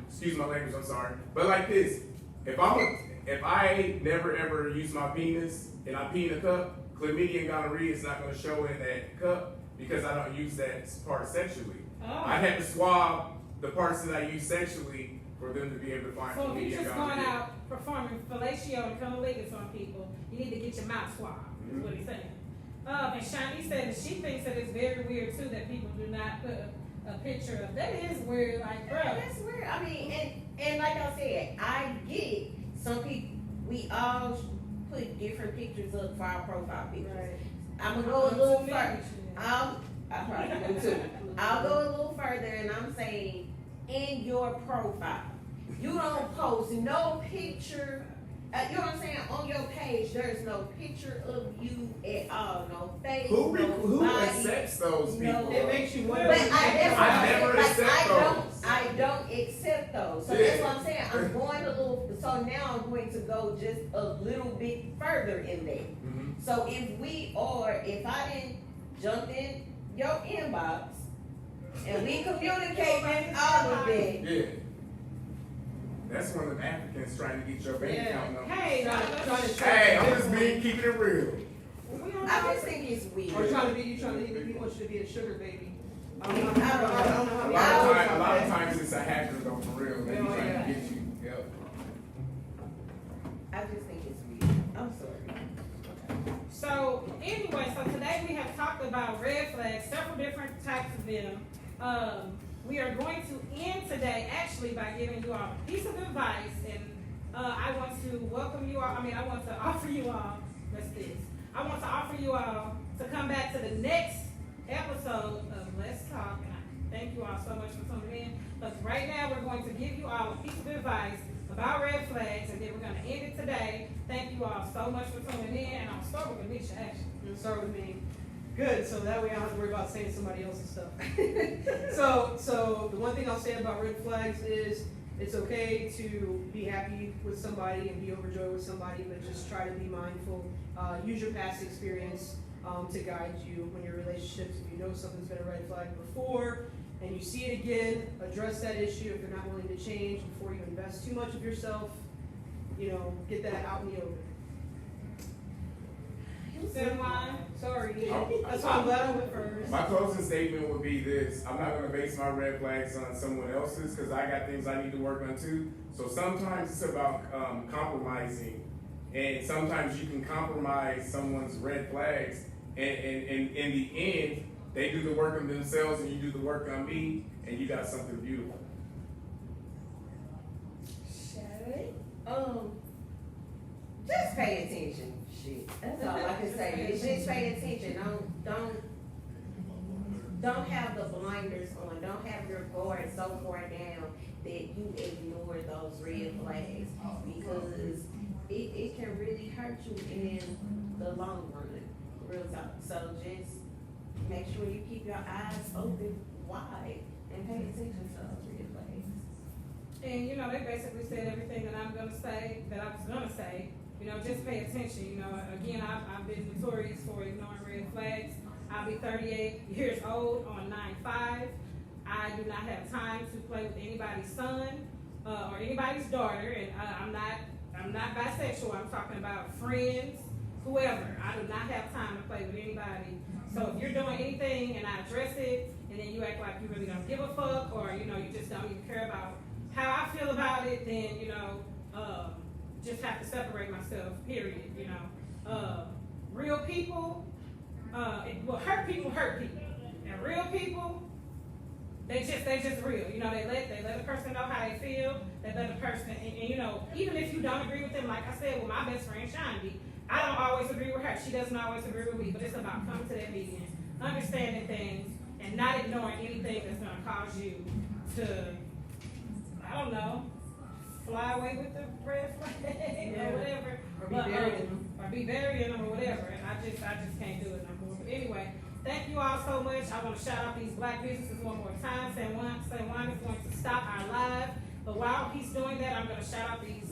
Excuse my language, I'm sorry. But like this, if I never ever use my penis and I pee in a cup, chlamydia and gonorrhea is not going to show in that cup because I don't use that part sexually. Oh. I had to swab the parts that I use sexually for them to be able to find So if chlamydia you're and just going gonorrhea. out performing fellatio and cunnilingus on people, you need to get your mouth swabbed, is what he's saying. And Shani said that she thinks that it's very weird too that people do not put a picture of. That is weird, like, bro. That's weird. I mean, and like I said, I get it. Some people, we all put different pictures up for our profile pictures. Right. I'm gonna go a little further. I probably do too. I'll go a little further, and I'm saying, in your profile, you don't post no picture. You know what I'm saying? On your page, there's no picture of you at all. No face, Who no body. accepts those people? No. It makes you wonder. But I never like, accept those. I don't accept those. So Yeah. that's what I'm saying. I'm going a little. So now I'm going to go just a little bit further in there. Mhm. So if I didn't jump in your inbox and we communicating all of that. Yeah. That's one of the Africans trying to get your bank Yeah. account number. Hey, Trying to Hey, I'm just being keeping it real. we don't I know. just think it's weird. Or you trying to he wants you to be a sugar baby. I don't know. A lot of times it's a hacker though, for real. They be trying Yeah. to get you. Yep. I just think it's weird. I'm sorry. So anyway, so today we have talked about red flags, several different types of them. We are going to end today actually by giving you all a piece of advice, and I want to welcome you all. I want to offer you all. What's this? I want to offer you all to come back to the next episode of Let's Talk. And I thank you all so much for tuning in. But right now we're going to give you all a piece of advice about red flags, and then we're going to end it today. Thank you all so much for tuning in, and I'll start with Anisha actually. Start with me. Good, so that way I don't have to worry about saying somebody else's stuff. So the one thing I'll say about red flags is it's okay to be happy with somebody and be overjoyed with somebody, but just try to be mindful. Use your past experience to guide you when your relationships. If you know something's been a red flag before and you see it again, address that issue. If you're not willing to change before you invest too much of yourself, get that out in the open. Then why? Sorry. Oh. That's why I'm glad I went first. My closing statement would be this: I'm not gonna base my red flags on someone else's, because I got things I need to work on too. So sometimes it's about compromising, and sometimes you can compromise someone's red flags, and in the end, they do the work on themselves and you do the work on me, and you got something beautiful. Just pay attention. Shit, that's all I can say. Just pay attention. Don't have the blinders on. Don't have your guard so far down that you ignore those red flags, because it can really hurt you in the long run. Real talk. So just make sure you keep your eyes open wide and pay attention to those red flags. And they basically said everything that I was gonna say. Just pay attention. Again, I've been notorious for ignoring red flags. I'll be 38 years old on 9/5. I do not have time to play with anybody's son or anybody's daughter, and I'm not bisexual. I'm talking about friends, whoever. I do not have time to play with anybody. So if you're doing anything and I address it, and then you act like you really don't give a fuck, or you just don't even care about how I feel about it, then just have to separate myself. Period. Real people, hurt people, and real people, they just real. They let a person know how they feel. They let a person, and even if you don't agree with them, like I said with my best friend Shandy, I don't always agree with her. She doesn't always agree with me, but it's about coming to that meeting, understanding things, and not ignoring anything that's gonna cause you to, I don't know, fly away with the red flag or whatever, or be buried in them or whatever. And I just can't do it no more. But anyway, thank you all so much. I want to shout out these black businesses one more time. San Juan is going to stop our live, but while he's doing that, I'm going to shout out these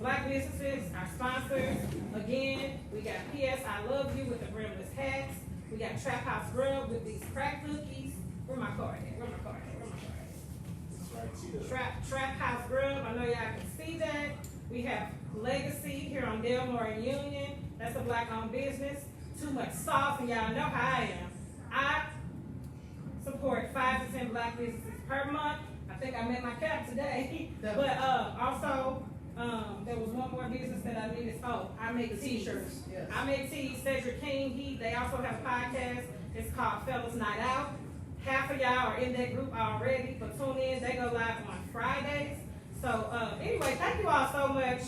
black businesses, our sponsors. Again, we got PS I Love You with the brimless hats. We got Trap House Grub with these crack cookies. Where my card at? Trap House Grub. I know y'all can see that. We have Legacy here on Delmore and Union. That's a black-owned business. Too much sauce, and y'all know how I am. I support 5 to 10 black businesses per month. I think I met my cap today. But also, there was one more business that I needed. Oh, I make t-shirts. Yes. I make tees. Cedric King, they also have a podcast. It's called Fellas Night Out. Half of y'all are in that group already, but tune in. They go live on Fridays. So anyway, thank you all so much,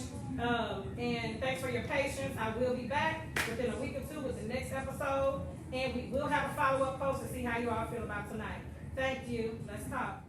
and thanks for your patience. I will be back within a week or two with the next episode, and we will have a follow-up post to see how you all feel about tonight. Thank you. Let's talk.